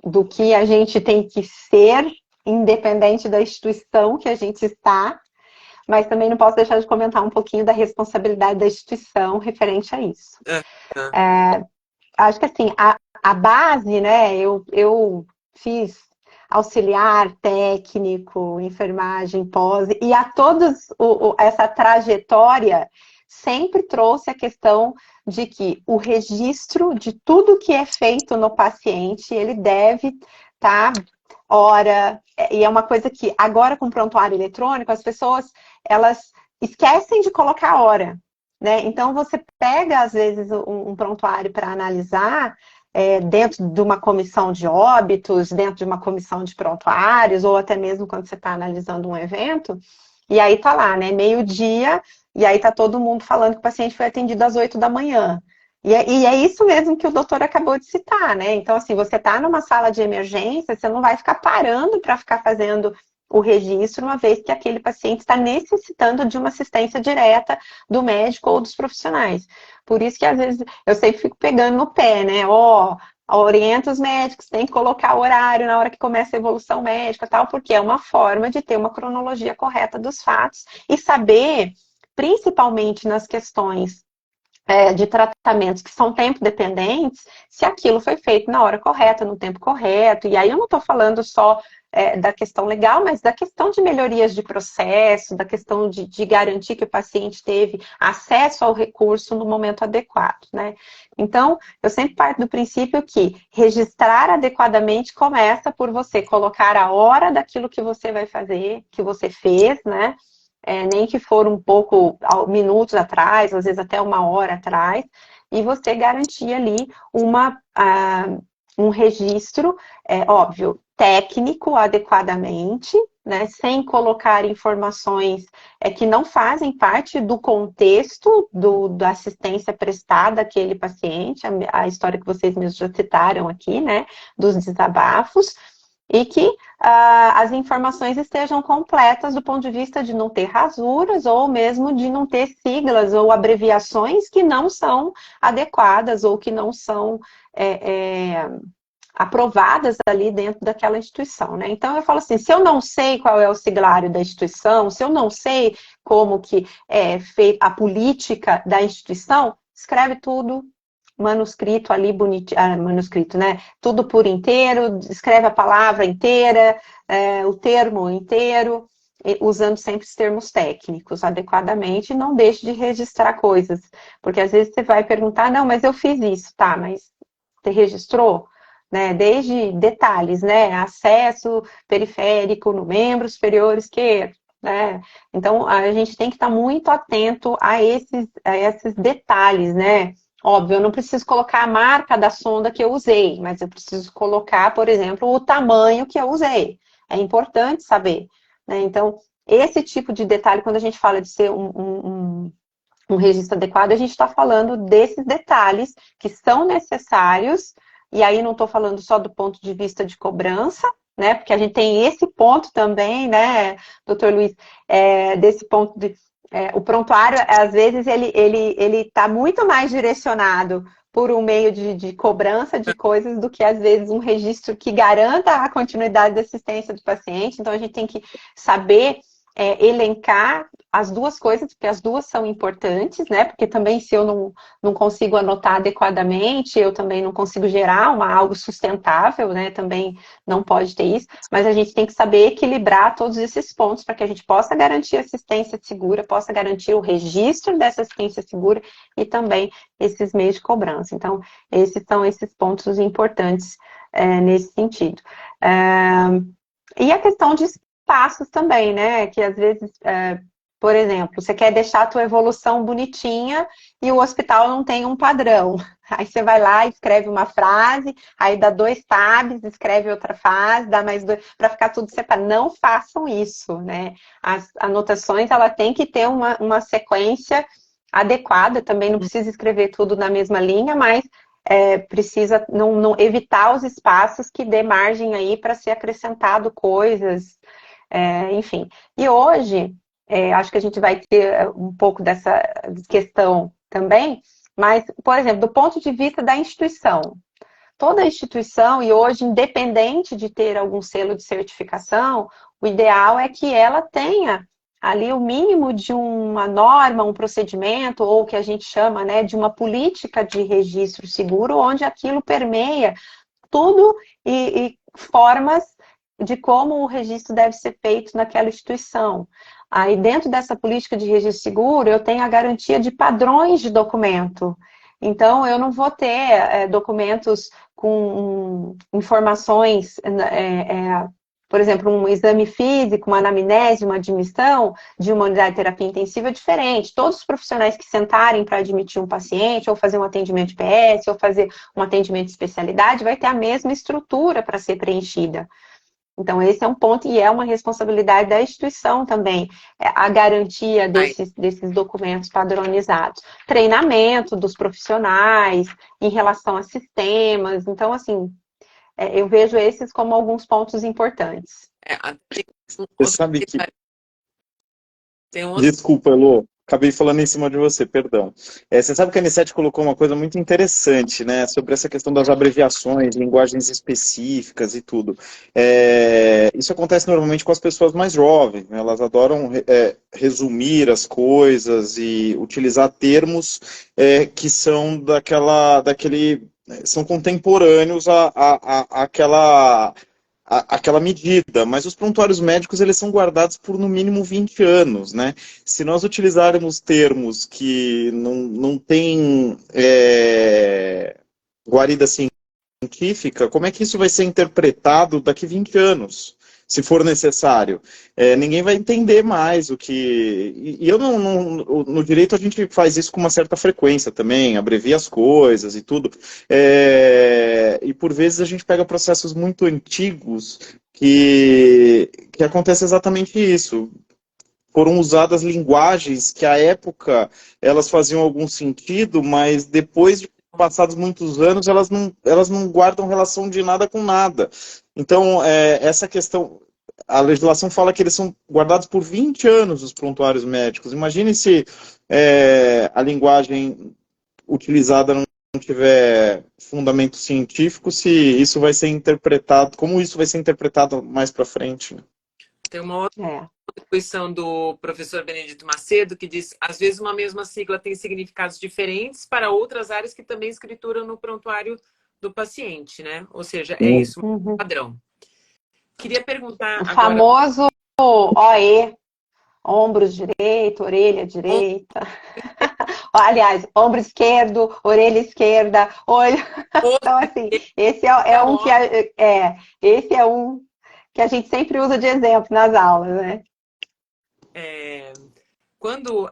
Speaker 3: do que a gente tem que ser, independente da instituição que a gente está, mas também não posso deixar de comentar um pouquinho da responsabilidade da instituição referente a isso. Acho que assim, a base, né, eu fiz auxiliar, técnico, enfermagem, pós, e a todos essa trajetória sempre trouxe a questão de que o registro de tudo que é feito no paciente, ele deve estar hora, e é uma coisa que agora com o prontuário eletrônico, as pessoas, elas esquecem de colocar a hora, né? Então você pega, às vezes, um prontuário para analisar, dentro de uma comissão de óbitos, dentro de uma comissão de prontuários, ou até mesmo quando você está analisando um evento, e aí tá lá, né, meio-dia, e aí tá todo mundo falando que o paciente foi atendido às 8 da manhã. E é isso mesmo que o doutor acabou de citar, né? Então, assim, você tá numa sala de emergência, você não vai ficar parando para ficar fazendo o registro, uma vez que aquele paciente está necessitando de uma assistência direta do médico ou dos profissionais. Por isso que, às vezes, eu sempre fico pegando no pé, né? Orienta os médicos, tem que colocar o horário na hora que começa a evolução médica, tal, porque é uma forma de ter uma cronologia correta dos fatos e saber, principalmente nas questões de tratamentos que são tempo dependentes, se aquilo foi feito na hora correta, no tempo correto. E aí eu não estou falando só da questão legal, mas da questão de melhorias de processo, da questão de garantir que o paciente teve acesso ao recurso no momento adequado, né? Então, eu sempre parto do princípio que registrar adequadamente começa por você colocar a hora daquilo que você vai fazer, que você fez, né? Nem que for um pouco, minutos atrás, às vezes até uma hora atrás, e você garantir ali um registro, óbvio, técnico adequadamente, né, sem colocar informações que não fazem parte do contexto da assistência prestada àquele paciente, a história que vocês mesmos já citaram aqui, né, dos desabafos, e que as informações estejam completas do ponto de vista de não ter rasuras ou mesmo de não ter siglas ou abreviações que não são adequadas ou que não são aprovadas ali dentro daquela instituição, né? Então eu falo assim, se eu não sei qual é o siglário da instituição, se eu não sei como que é feita a política da instituição, escreve tudo manuscrito ali bonitinho, manuscrito, né? Tudo por inteiro, escreve a palavra inteira, o termo inteiro, usando sempre os termos técnicos adequadamente, e não deixe de registrar coisas, porque às vezes você vai perguntar, não, mas eu fiz isso, tá, mas você registrou? Né? Desde detalhes, né? Acesso periférico no membro superior esquerdo, né? Então, a gente tem que estar muito atento a esses detalhes, né? Óbvio, eu não preciso colocar a marca da sonda que eu usei, mas eu preciso colocar, por exemplo, o tamanho que eu usei. É importante saber, né? Então, esse tipo de detalhe, quando a gente fala de ser um registro adequado, a gente está falando desses detalhes que são necessários, e aí não estou falando só do ponto de vista de cobrança, né? Porque a gente tem esse ponto também, né, doutor Luiz, desse ponto de. O prontuário, às vezes, ele está muito mais direcionado por um meio de cobrança de coisas do que, às vezes, um registro que garanta a continuidade da assistência do paciente. Então, a gente tem que saber elencar as duas coisas, porque as duas são importantes, né? Porque também se eu não consigo anotar adequadamente, eu também não consigo gerar algo sustentável, né? Também não pode ter isso, mas a gente tem que saber equilibrar todos esses pontos para que a gente possa garantir assistência segura, possa garantir o registro dessa assistência segura e também esses meios de cobrança. Então, esses são esses pontos importantes nesse sentido. E a questão de passos também, né? Que às vezes, por exemplo, você quer deixar a tua evolução bonitinha e o hospital não tem um padrão. Aí você vai lá, escreve uma frase, aí dá 2 tabs, escreve outra frase, dá mais 2, para ficar tudo separado. Não façam isso, né? As anotações, ela tem que ter uma sequência adequada, também não precisa escrever tudo na mesma linha, mas precisa não evitar os espaços que dê margem aí para ser acrescentado coisas, enfim. E hoje, acho que a gente vai ter um pouco dessa questão também, mas, por exemplo, do ponto de vista da instituição, toda instituição, e hoje, independente de ter algum selo de certificação, o ideal é que ela tenha ali o mínimo de uma norma, um procedimento, ou o que a gente chama, né, de uma política de registro seguro, onde aquilo permeia tudo e formas de como o registro deve ser feito naquela instituição. Aí, dentro dessa política de registro seguro, eu tenho a garantia de padrões de documento. Então, eu não vou ter documentos com informações, por exemplo, um exame físico, uma anamnese, uma admissão de uma unidade de terapia intensiva é diferente. Todos os profissionais que sentarem para admitir um paciente, ou fazer um atendimento de PS, ou fazer um atendimento de especialidade, vai ter a mesma estrutura para ser preenchida. Então, esse é um ponto e é uma responsabilidade da instituição também, a garantia desses documentos padronizados. Treinamento dos profissionais em relação a sistemas. Então, assim, eu vejo esses como alguns pontos importantes.
Speaker 2: Você sabe que...
Speaker 1: Tem outro...
Speaker 2: Desculpa, Elô. Acabei falando em cima de você, perdão. Você sabe que a Anicete colocou uma coisa muito interessante, né? Sobre essa questão das abreviações, linguagens específicas e tudo. Isso acontece normalmente com as pessoas mais jovens, né? Elas adoram resumir as coisas e utilizar termos que são são contemporâneos àquela medida, mas os prontuários médicos eles são guardados por no mínimo 20 anos, né? Se nós utilizarmos termos que não têm guarida científica, como é que isso vai ser interpretado daqui 20 anos? Se for necessário. Ninguém vai entender mais o que... E eu no direito a gente faz isso com uma certa frequência também, abrevia as coisas e tudo. E por vezes a gente pega processos muito antigos que acontece exatamente isso. Foram usadas linguagens que à época elas faziam algum sentido, mas depois de passados muitos anos elas não guardam relação de nada com nada. Então, essa questão, a legislação fala que eles são guardados por 20 anos, os prontuários médicos. Imagine se a linguagem utilizada não tiver fundamento científico, se isso vai ser interpretado, como isso vai ser interpretado mais para frente. Né?
Speaker 1: Tem uma outra contribuição do professor Benedito Macedo, que diz, às vezes uma mesma sigla tem significados diferentes para outras áreas que também escrituram no prontuário do paciente, né? Ou seja, é isso, um padrão. Queria perguntar
Speaker 3: o
Speaker 1: agora...
Speaker 3: famoso OE, ombros direito, orelha direita. Aliás, ombro esquerdo, orelha esquerda, olho. Então, assim, esse é um que esse é um que a gente sempre usa de exemplo nas aulas, né?
Speaker 1: Quando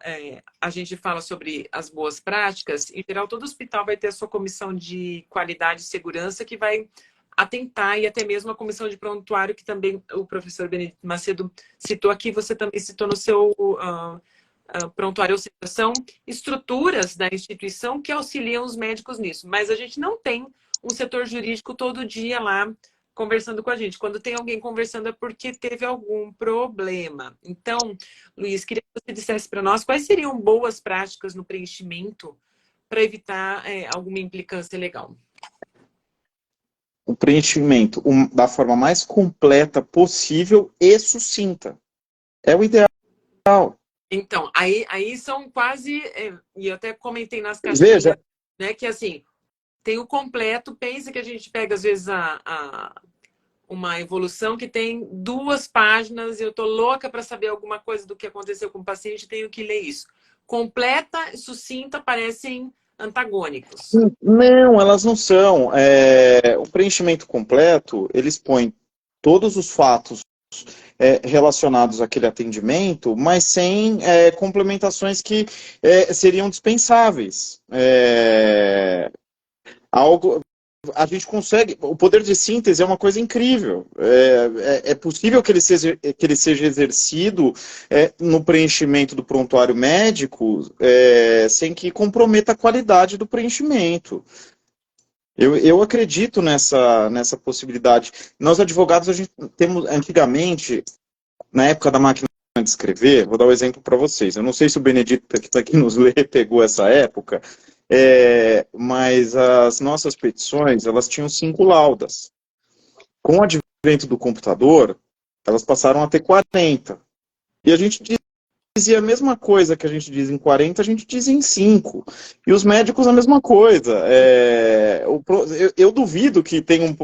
Speaker 1: a gente fala sobre as boas práticas, em geral, todo hospital vai ter a sua comissão de qualidade e segurança que vai atentar, e até mesmo a comissão de prontuário, que também o professor Benedito Macedo citou aqui, você também citou no seu prontuário, ou seja, são estruturas da instituição que auxiliam os médicos nisso, mas a gente não tem um setor jurídico todo dia lá conversando com a gente. Quando tem alguém conversando é porque teve algum problema. Então, Luiz, queria que você dissesse para nós quais seriam boas práticas no preenchimento para evitar alguma implicância legal.
Speaker 2: O preenchimento da forma mais completa possível e sucinta. É o ideal.
Speaker 1: Então, aí são quase, e eu até comentei nas caixinhas,
Speaker 2: Veja,
Speaker 1: né, que assim, tem o completo, pensa que a gente pega às vezes uma evolução que tem 2 páginas e eu tô louca para saber alguma coisa do que aconteceu com o paciente, tenho que ler isso. Completa e sucinta parecem antagônicos.
Speaker 2: não, elas não são. O preenchimento completo, eles põem todos os fatos relacionados àquele atendimento, mas sem complementações que seriam dispensáveis. Algo, a gente consegue, o poder de síntese é uma coisa incrível. É possível que ele seja exercido no preenchimento do prontuário médico sem que comprometa a qualidade do preenchimento. Eu acredito nessa possibilidade. Nós, advogados, a gente temos, antigamente, na época da máquina de escrever, vou dar um exemplo para vocês. Eu não sei se o Benedito, que está aqui nos lê, pegou essa época, mas as nossas petições, elas tinham 5 laudas. Com o advento do computador, elas passaram a ter 40. E a gente dizia a mesma coisa que a gente diz em 40, a gente diz em 5. E os médicos a mesma coisa. Eu duvido que tenha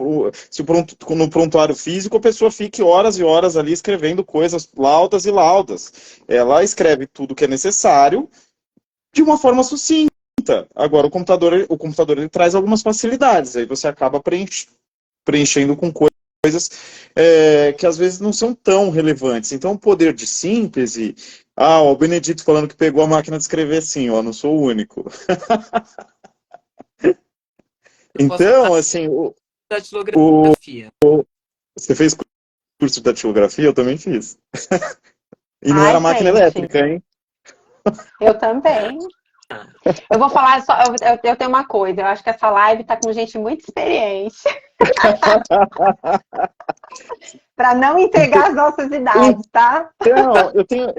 Speaker 2: se no prontuário físico a pessoa fique horas e horas ali escrevendo coisas, laudas e laudas. Ela escreve tudo que é necessário de uma forma sucinta. Agora, o computador ele traz algumas facilidades. Aí você acaba preenchendo com coisas que às vezes não são tão relevantes. Então, o poder de síntese... o Benedito falando que pegou a máquina de escrever assim, não sou o único. Então, assim...
Speaker 1: datilografia.
Speaker 2: Você fez curso de datilografia? Eu também fiz. E não
Speaker 3: Ai,
Speaker 2: era máquina
Speaker 3: gente.
Speaker 2: elétrica, hein?
Speaker 3: Eu também. Eu vou falar só, eu tenho uma coisa, eu acho que essa live tá com gente muito experiente. Para não entregar as nossas idades, tá?
Speaker 2: Então,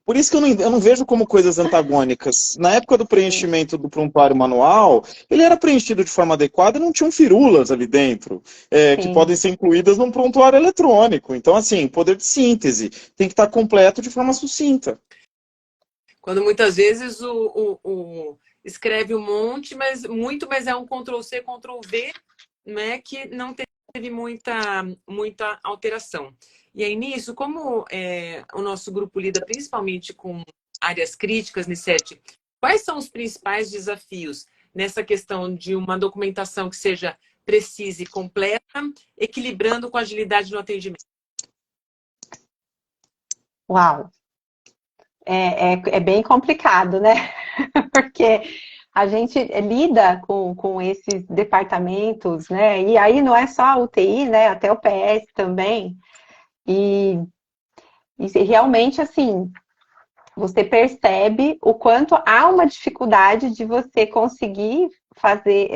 Speaker 2: por isso que eu não vejo como coisas antagônicas. Na época do preenchimento do prontuário manual, ele era preenchido de forma adequada e não tinham firulas ali dentro, que podem ser incluídas num prontuário eletrônico. Então, assim, poder de síntese tem que estar completo de forma sucinta.
Speaker 1: Quando muitas vezes escreve um monte, mas é um Ctrl+C, Ctrl+V, né, que não teve muita alteração. E aí, nisso, como o nosso grupo lida principalmente com áreas críticas, Nissete, quais são os principais desafios nessa questão de uma documentação que seja precisa e completa, equilibrando com a agilidade no atendimento?
Speaker 3: Uau! É bem complicado, né? Porque a gente lida com esses departamentos, né? E aí não é só a UTI, né? Até o PS também. E realmente, assim, você percebe o quanto há uma dificuldade de você conseguir fazer,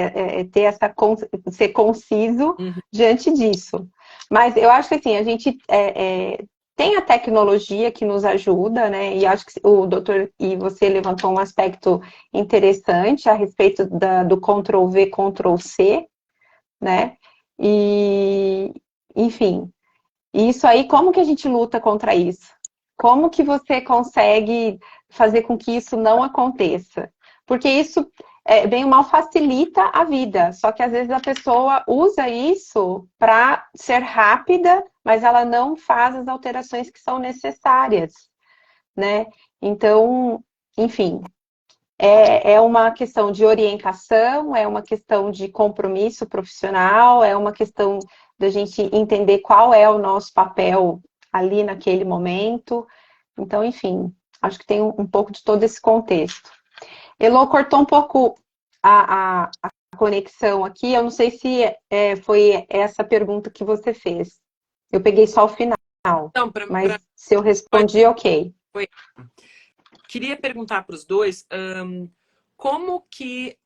Speaker 3: ser conciso diante disso. Mas eu acho que, assim, a gente tem a tecnologia que nos ajuda, né? E acho que o doutor e você levantou um aspecto interessante a respeito do Ctrl+V, Ctrl+C, né? E, enfim, isso aí, como que a gente luta contra isso? Como que você consegue fazer com que isso não aconteça? Porque isso, bem ou mal, facilita a vida. Só que às vezes a pessoa usa isso para ser rápida, mas ela não faz as alterações que são necessárias, né? Então, enfim, é uma questão de orientação, é uma questão de compromisso profissional, é uma questão da gente entender qual é o nosso papel ali naquele momento. Então, enfim, acho que tem um pouco de todo esse contexto. Elô, cortou um pouco a conexão aqui, eu não sei se foi essa pergunta que você fez. Eu peguei só o final,
Speaker 1: Então,
Speaker 3: mas se eu respondi, ok.
Speaker 1: Queria perguntar para os dois, como que,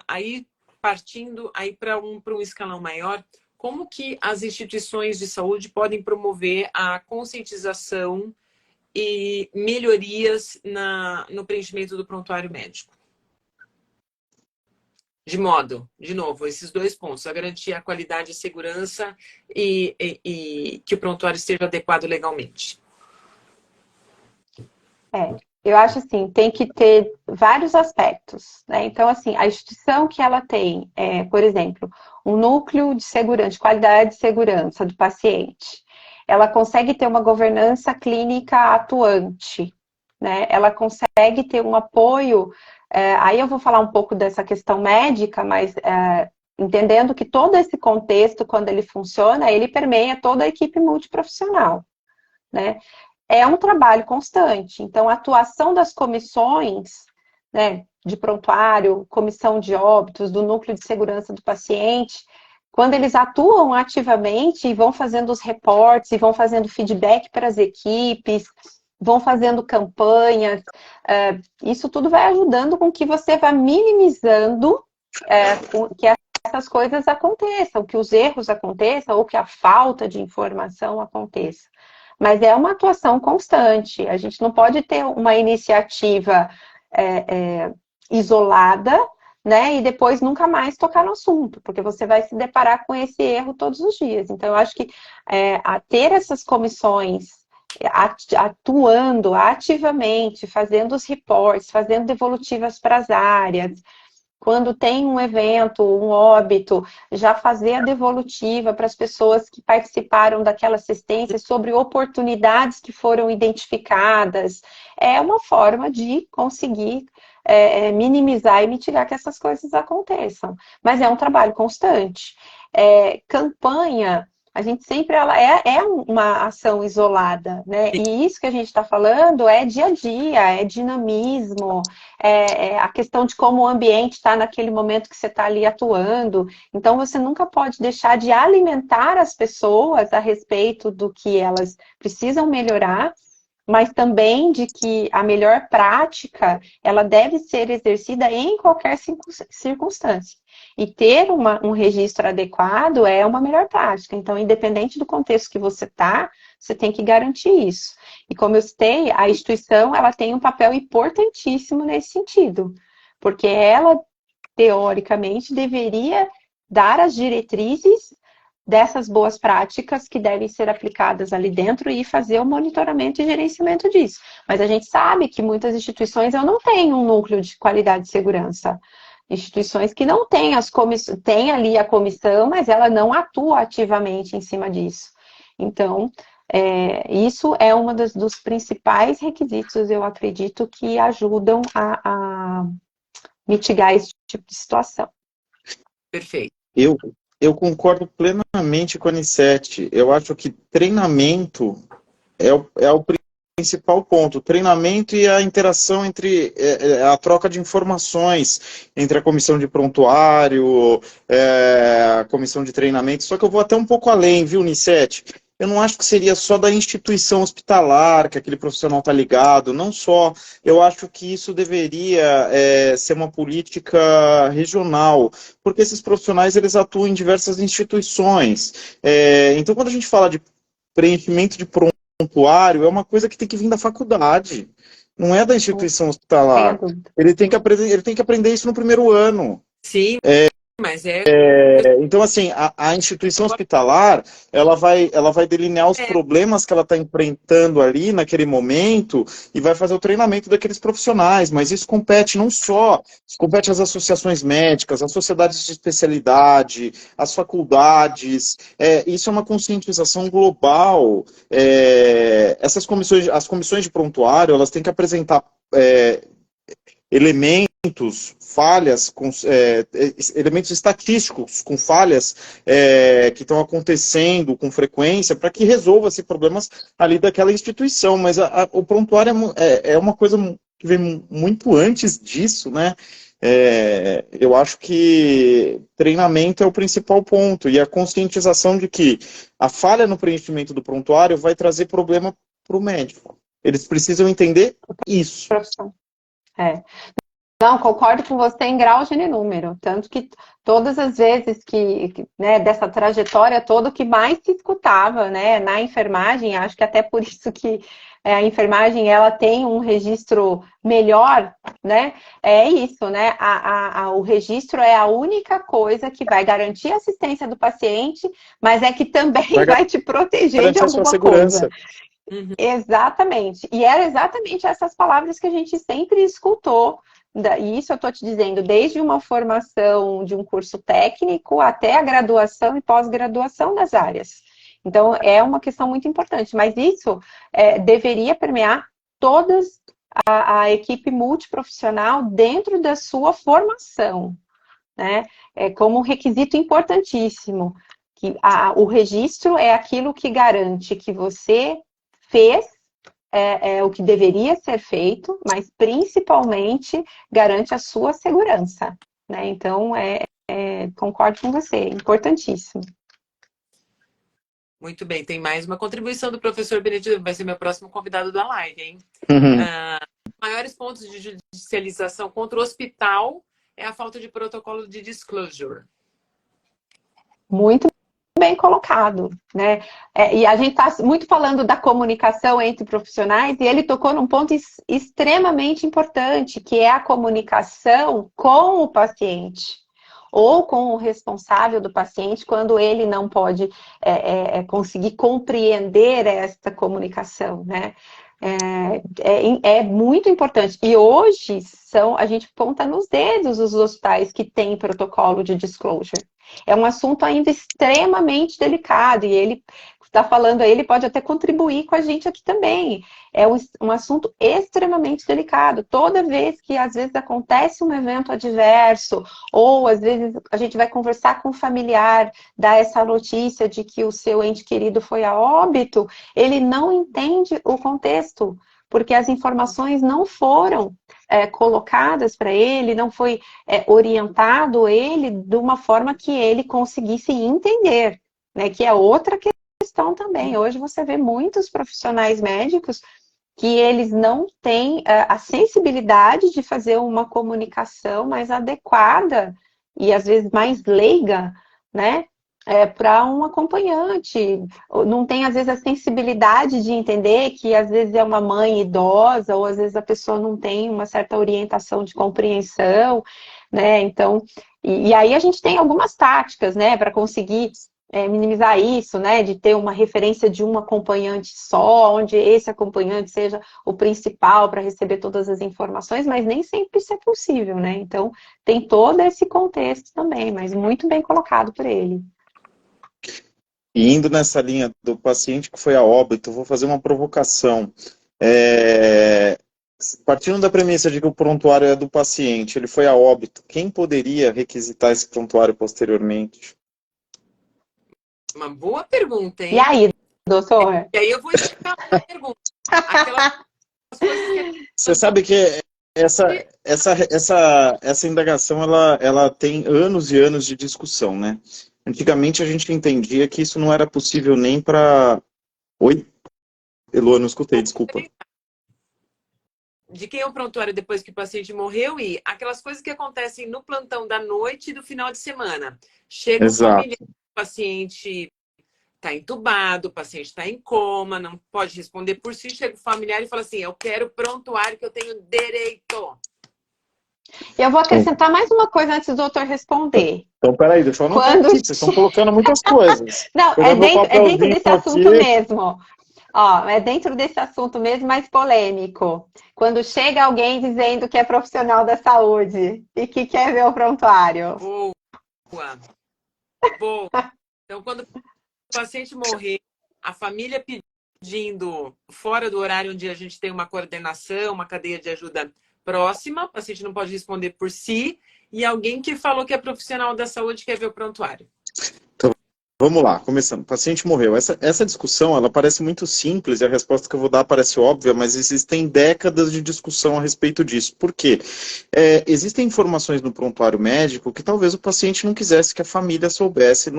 Speaker 1: aí partindo aí para um escalão maior, como que as instituições de saúde podem promover a conscientização e melhorias no preenchimento do prontuário médico? De modo, de novo, esses dois pontos, a garantir a qualidade e segurança e que o prontuário esteja adequado legalmente.
Speaker 3: Eu acho assim, tem que ter vários aspectos, né? Então, assim, a instituição que ela tem, por exemplo, um núcleo de segurança, de qualidade de segurança do paciente, ela consegue ter uma governança clínica atuante, né? Ela consegue ter um apoio, aí eu vou falar um pouco dessa questão médica, mas entendendo que todo esse contexto, quando ele funciona, ele permeia toda a equipe multiprofissional, né? É um trabalho constante. Então, a atuação das comissões, né, de prontuário, comissão de óbitos, do núcleo de segurança do paciente, quando eles atuam ativamente e vão fazendo os reportes, e vão fazendo feedback para as equipes, vão fazendo campanhas, isso tudo vai ajudando com que você vá minimizando que essas coisas aconteçam, que os erros aconteçam ou que a falta de informação aconteça. Mas é uma atuação constante. A gente não pode ter uma iniciativa isolada, né, e depois nunca mais tocar no assunto, porque você vai se deparar com esse erro todos os dias. Então, eu acho que ter essas comissões atuando ativamente, fazendo os reportes, fazendo devolutivas para as áreas, quando tem um evento, um óbito, já fazer a devolutiva para as pessoas que participaram daquela assistência sobre oportunidades que foram identificadas, é uma forma de conseguir minimizar e mitigar que essas coisas aconteçam. Mas é um trabalho constante. Campanha, a gente sempre é uma ação isolada, né? E isso que a gente está falando é dia a dia, é dinamismo, é a questão de como o ambiente está naquele momento que você está ali atuando. Então, você nunca pode deixar de alimentar as pessoas a respeito do que elas precisam melhorar, mas também de que a melhor prática, ela deve ser exercida em qualquer circunstância. E ter um registro adequado é uma melhor prática. Então, independente do contexto que você está, você tem que garantir isso. E como eu citei, a instituição, ela tem um papel importantíssimo nesse sentido. Porque ela, teoricamente, deveria dar as diretrizes dessas boas práticas que devem ser aplicadas ali dentro e fazer o monitoramento e gerenciamento disso. Mas a gente sabe que muitas instituições não têm um núcleo de qualidade e segurança. Instituições que não têm tem ali a comissão, mas ela não atua ativamente em cima disso. Então, isso é um dos principais requisitos, eu acredito, que ajudam a mitigar esse tipo de situação.
Speaker 1: Perfeito.
Speaker 2: Eu concordo plenamente com a Anissete. Eu acho que treinamento é o principal ponto. O treinamento e a interação entre a troca de informações entre a comissão de prontuário, a comissão de treinamento. Só que eu vou até um pouco além, viu, Anissete? Eu não acho que seria só da instituição hospitalar que aquele profissional está ligado, não só. Eu acho que isso deveria ser uma política regional, porque esses profissionais eles atuam em diversas instituições. Então, quando a gente fala de preenchimento de prontuário, é uma coisa que tem que vir da faculdade, não é da instituição hospitalar. Ele tem que aprender isso no primeiro ano.
Speaker 1: Sim. mas é...
Speaker 2: Então, assim, a instituição hospitalar, ela vai delinear os problemas que ela está enfrentando ali naquele momento e vai fazer o treinamento daqueles profissionais, mas isso compete não só, isso compete às associações médicas, às sociedades de especialidade, às faculdades, isso é uma conscientização global. Essas comissões, as comissões de prontuário, elas têm que apresentar elementos, falhas, elementos estatísticos com falhas que estão acontecendo com frequência para que resolva-se problemas ali daquela instituição. Mas o prontuário é uma coisa que vem muito antes disso, né? Eu acho que treinamento é o principal ponto e a conscientização de que a falha no preenchimento do prontuário vai trazer problema para o médico. Eles precisam entender isso.
Speaker 3: Não, concordo com você em grau, gênero e número. Tanto que todas as vezes né, dessa trajetória toda, o que mais se escutava, né, na enfermagem, acho que até por isso que a enfermagem ela tem um registro melhor, né? É isso, né? O registro é a única coisa que vai garantir a assistência do paciente, mas é que também vai te proteger de
Speaker 2: Garantir a sua
Speaker 3: alguma
Speaker 2: segurança.
Speaker 3: coisa. Exatamente. E eram exatamente essas palavras que a gente sempre escutou. E isso eu estou te dizendo, desde uma formação de um curso técnico até a graduação e pós-graduação das áreas. Então, é uma questão muito importante. Mas isso deveria permear toda a equipe multiprofissional dentro da sua formação, né? Como um requisito importantíssimo. Que o registro é aquilo que garante que você fez o que deveria ser feito, mas principalmente garante a sua segurança, né? Então, concordo com você, é importantíssimo.
Speaker 1: Muito bem, tem mais uma contribuição do professor Benedito, vai ser meu próximo convidado da live, hein? Maiores pontos de judicialização contra o hospital é a falta de protocolo de disclosure.
Speaker 3: Muito bem colocado, né? E a gente está muito falando da comunicação entre profissionais e ele tocou num ponto extremamente importante, que é a comunicação com o paciente ou com o responsável do paciente quando ele não pode conseguir compreender essa comunicação, né? É muito importante. E hoje a gente conta nos dedos os hospitais que têm protocolo de disclosure. É um assunto ainda extremamente delicado e ele está falando aí, ele pode até contribuir com a gente aqui também. É um assunto extremamente delicado. Toda vez que, às vezes, acontece um evento adverso, ou, às vezes, a gente vai conversar com o familiar, dar essa notícia de que o seu ente querido foi a óbito, ele não entende o contexto, porque as informações não foram colocadas para ele, não foi orientado ele de uma forma que ele conseguisse entender, né? Que é outra questão também. Hoje você vê muitos profissionais médicos que eles não têm a sensibilidade de fazer uma comunicação mais adequada e às vezes mais leiga, né? Para um acompanhante, não tem às vezes a sensibilidade de entender que às vezes é uma mãe idosa ou às vezes a pessoa não tem uma certa orientação de compreensão, né? Então, e aí a gente tem algumas táticas, né, para conseguir minimizar isso, né, de ter uma referência de um acompanhante só, onde esse acompanhante seja o principal para receber todas as informações, mas nem sempre isso é possível, né? Então, tem todo esse contexto também, mas muito bem colocado por ele.
Speaker 2: E indo nessa linha do paciente que foi a óbito, vou fazer uma provocação. Partindo da premissa de que o prontuário é do paciente, ele foi a óbito, quem poderia requisitar esse prontuário posteriormente?
Speaker 1: Uma boa pergunta, hein?
Speaker 3: E aí, doutor?
Speaker 1: E aí eu vou explicar uma pergunta.
Speaker 2: Você sabe que essa indagação ela tem anos e anos de discussão, né? Antigamente a gente entendia que isso não era possível nem para... Oi? Elô, não escutei, desculpa.
Speaker 1: De quem é o prontuário depois que o paciente morreu e aquelas coisas que acontecem no plantão da noite e do final de semana. Chega o familiar, o paciente está entubado, o paciente está em coma, não pode responder por si, chega o familiar e fala assim, eu quero prontuário que eu tenho direito.
Speaker 3: E eu vou acrescentar mais uma coisa antes do doutor responder.
Speaker 2: Então, peraí, deixa eu anotar
Speaker 3: Quando...
Speaker 2: aqui, vocês estão colocando muitas coisas.
Speaker 3: Não, é dentro desse assunto
Speaker 2: aqui.
Speaker 3: mesmo. Ó, é dentro desse assunto mesmo, mais polêmico. Quando chega alguém dizendo que é profissional da saúde e que quer ver o prontuário.
Speaker 1: Boa. Boa. Então, quando o paciente morrer, a família pedindo fora do horário onde a gente tem uma coordenação, uma cadeia de ajuda próxima, o paciente não pode responder por si, e alguém que falou que é profissional da saúde quer ver o prontuário.
Speaker 2: Então, vamos lá, começando. O paciente morreu. Essa discussão, ela parece muito simples, e a resposta que eu vou dar parece óbvia, mas existem décadas de discussão a respeito disso. Por quê? Existem informações no prontuário médico que talvez o paciente não quisesse que a família soubesse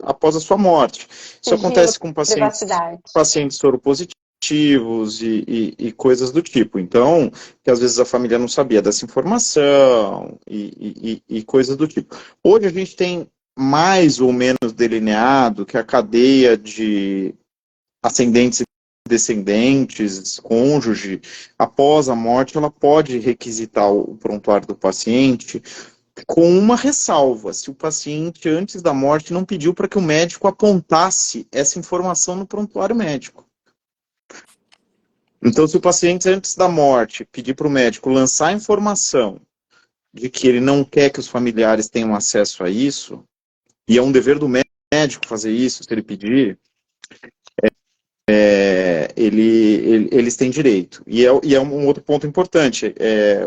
Speaker 2: após a sua morte. Isso acontece com pacientes soropositivos e coisas do tipo. Então, que às vezes a família não sabia dessa informação e coisas do tipo. Hoje a gente tem mais ou menos delineado que a cadeia de ascendentes e descendentes, cônjuge, após a morte, ela pode requisitar o prontuário do paciente com uma ressalva, se o paciente, antes da morte, não pediu para que o médico apontasse essa informação no prontuário médico. Então, se o paciente, antes da morte, pedir para o médico lançar a informação de que ele não quer que os familiares tenham acesso a isso, e é um dever do médico fazer isso, se ele pedir, eles têm direito. E é um outro ponto importante,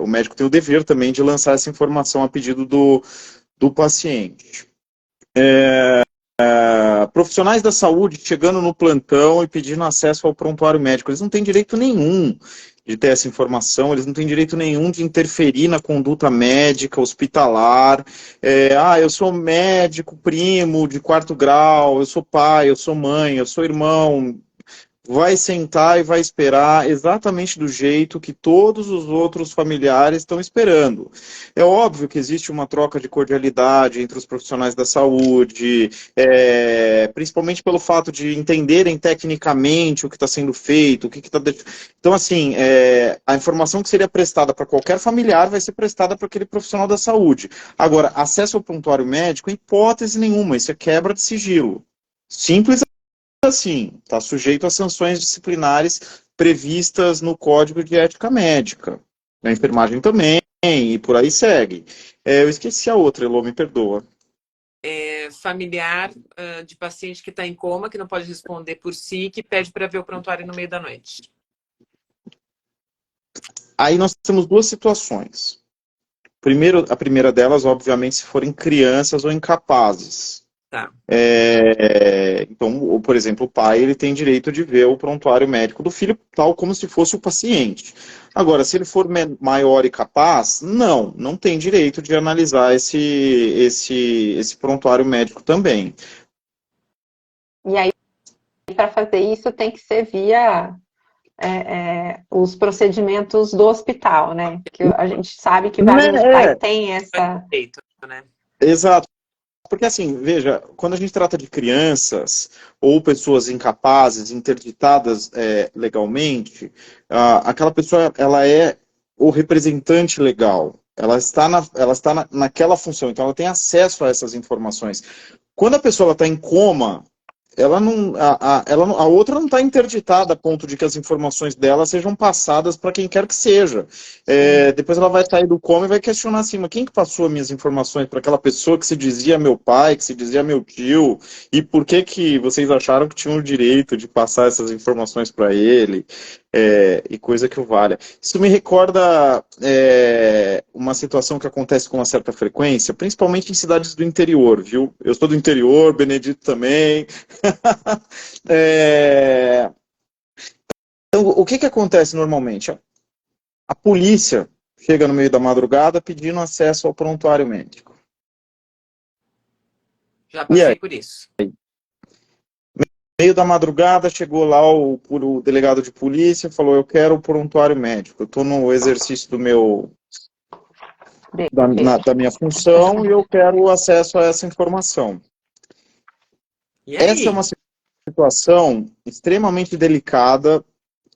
Speaker 2: o médico tem o dever também de lançar essa informação a pedido do paciente. Profissionais da saúde chegando no plantão e pedindo acesso ao prontuário médico, eles não têm direito nenhum de ter essa informação, eles não têm direito nenhum de interferir na conduta médica, hospitalar. Eu sou médico, primo de 4º grau, eu sou pai, eu sou mãe, eu sou irmão. Vai sentar e vai esperar exatamente do jeito que todos os outros familiares estão esperando. É óbvio que existe uma troca de cordialidade entre os profissionais da saúde, principalmente pelo fato de entenderem tecnicamente o que está sendo feito, o que está... Então, assim, a informação que seria prestada para qualquer familiar vai ser prestada para aquele profissional da saúde. Agora, acesso ao prontuário médico, em hipótese nenhuma, isso é quebra de sigilo. Simples assim, está sujeito a sanções disciplinares previstas no Código de Ética Médica. Na enfermagem também, e por aí segue. Eu esqueci a outra, Elô, me perdoa.
Speaker 1: Familiar de paciente que está em coma, que não pode responder por si, que pede para ver o prontuário no meio da noite.
Speaker 2: Aí nós temos duas situações. A primeira delas, obviamente, se forem crianças ou incapazes.
Speaker 1: Tá.
Speaker 2: Então, por exemplo, o pai ele tem direito de ver o prontuário médico do filho, tal como se fosse o paciente. Agora, se ele for maior e capaz, não tem direito de analisar esse prontuário médico também.
Speaker 3: E aí, para fazer isso, tem que ser via os procedimentos do hospital, né? Que a gente sabe que vários hospitais têm essa...
Speaker 2: Exato. Porque assim, veja, quando a gente trata de crianças ou pessoas incapazes, interditadas legalmente, aquela pessoa, ela é o representante legal. Ela está naquela função, então ela tem acesso a essas informações. Quando a pessoa está em coma, a outra não está interditada a ponto de que as informações dela sejam passadas para quem quer que seja. Depois ela vai sair do coma e vai questionar assim, mas quem que passou as minhas informações para aquela pessoa que se dizia meu pai, que se dizia meu tio, e por que vocês acharam que tinham o direito de passar essas informações para ele? E coisa que o valha. Isso me recorda uma situação que acontece com uma certa frequência, principalmente em cidades do interior, viu? Eu sou do interior, Benedito também. Então, o que acontece normalmente? A polícia chega no meio da madrugada pedindo acesso ao prontuário médico.
Speaker 1: Já passei por isso.
Speaker 2: No meio da madrugada, chegou lá o delegado de polícia, falou, eu quero o prontuário médico. Eu estou no exercício da minha função e eu quero acesso a essa informação. Essa é uma situação extremamente delicada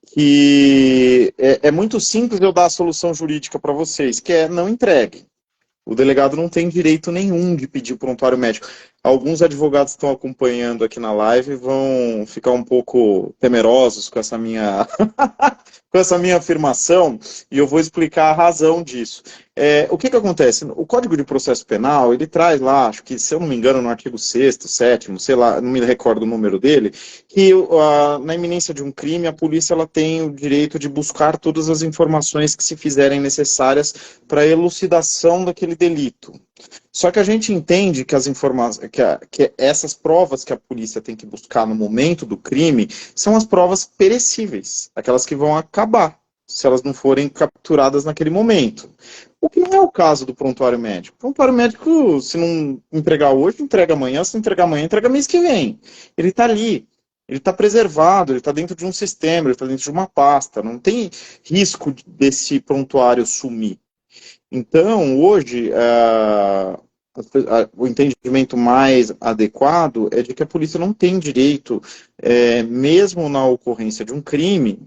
Speaker 2: que é muito simples eu dar a solução jurídica para vocês, que é não entregue. O delegado não tem direito nenhum de pedir prontuário médico. Alguns advogados estão acompanhando aqui na live e vão ficar um pouco temerosos com essa minha, com essa minha afirmação, e eu vou explicar a razão disso. O que acontece? O Código de Processo Penal, ele traz lá, acho que, se eu não me engano, no artigo 6º, 7º, sei lá, não me recordo o número dele, que na iminência de um crime, a polícia ela tem o direito de buscar todas as informações que se fizerem necessárias para a elucidação daquele delito. Só que a gente entende que as informações, que essas provas que a polícia tem que buscar no momento do crime são as provas perecíveis, aquelas que vão acabar se elas não forem capturadas naquele momento. O que não é o caso do prontuário médico. O prontuário médico, se não entregar hoje, entrega amanhã, se não entregar amanhã, entrega mês que vem. Ele está ali. Ele está preservado, ele está dentro de um sistema, ele está dentro de uma pasta, não tem risco desse prontuário sumir. Então, hoje, o entendimento mais adequado é de que a polícia não tem direito, mesmo na ocorrência de um crime,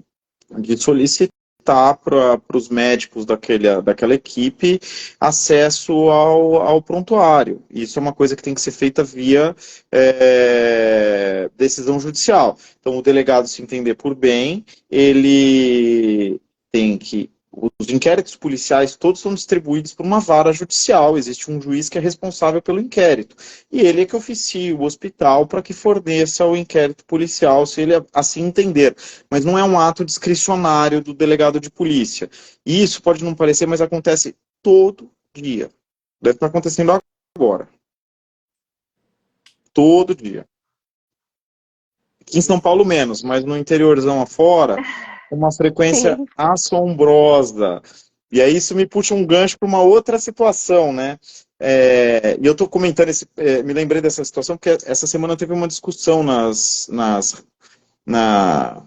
Speaker 2: de solicitar para os médicos daquela equipe acesso ao prontuário. Isso é uma coisa que tem que ser feita via decisão judicial. Então, o delegado, se entender por bem, ele tem que... Os inquéritos policiais todos são distribuídos por uma vara judicial, existe um juiz que é responsável pelo inquérito, e ele é que oficia o hospital para que forneça o inquérito policial, se ele assim entender, mas não é um ato discricionário do delegado de polícia. E isso pode não parecer, mas acontece todo dia. Deve estar acontecendo agora. Todo dia. Aqui em São Paulo menos, mas no interiorzão afora, uma frequência
Speaker 3: Sim.
Speaker 2: assombrosa. E aí isso me puxa um gancho para uma outra situação, né? E eu estou comentando, me lembrei dessa situação, porque essa semana teve uma discussão na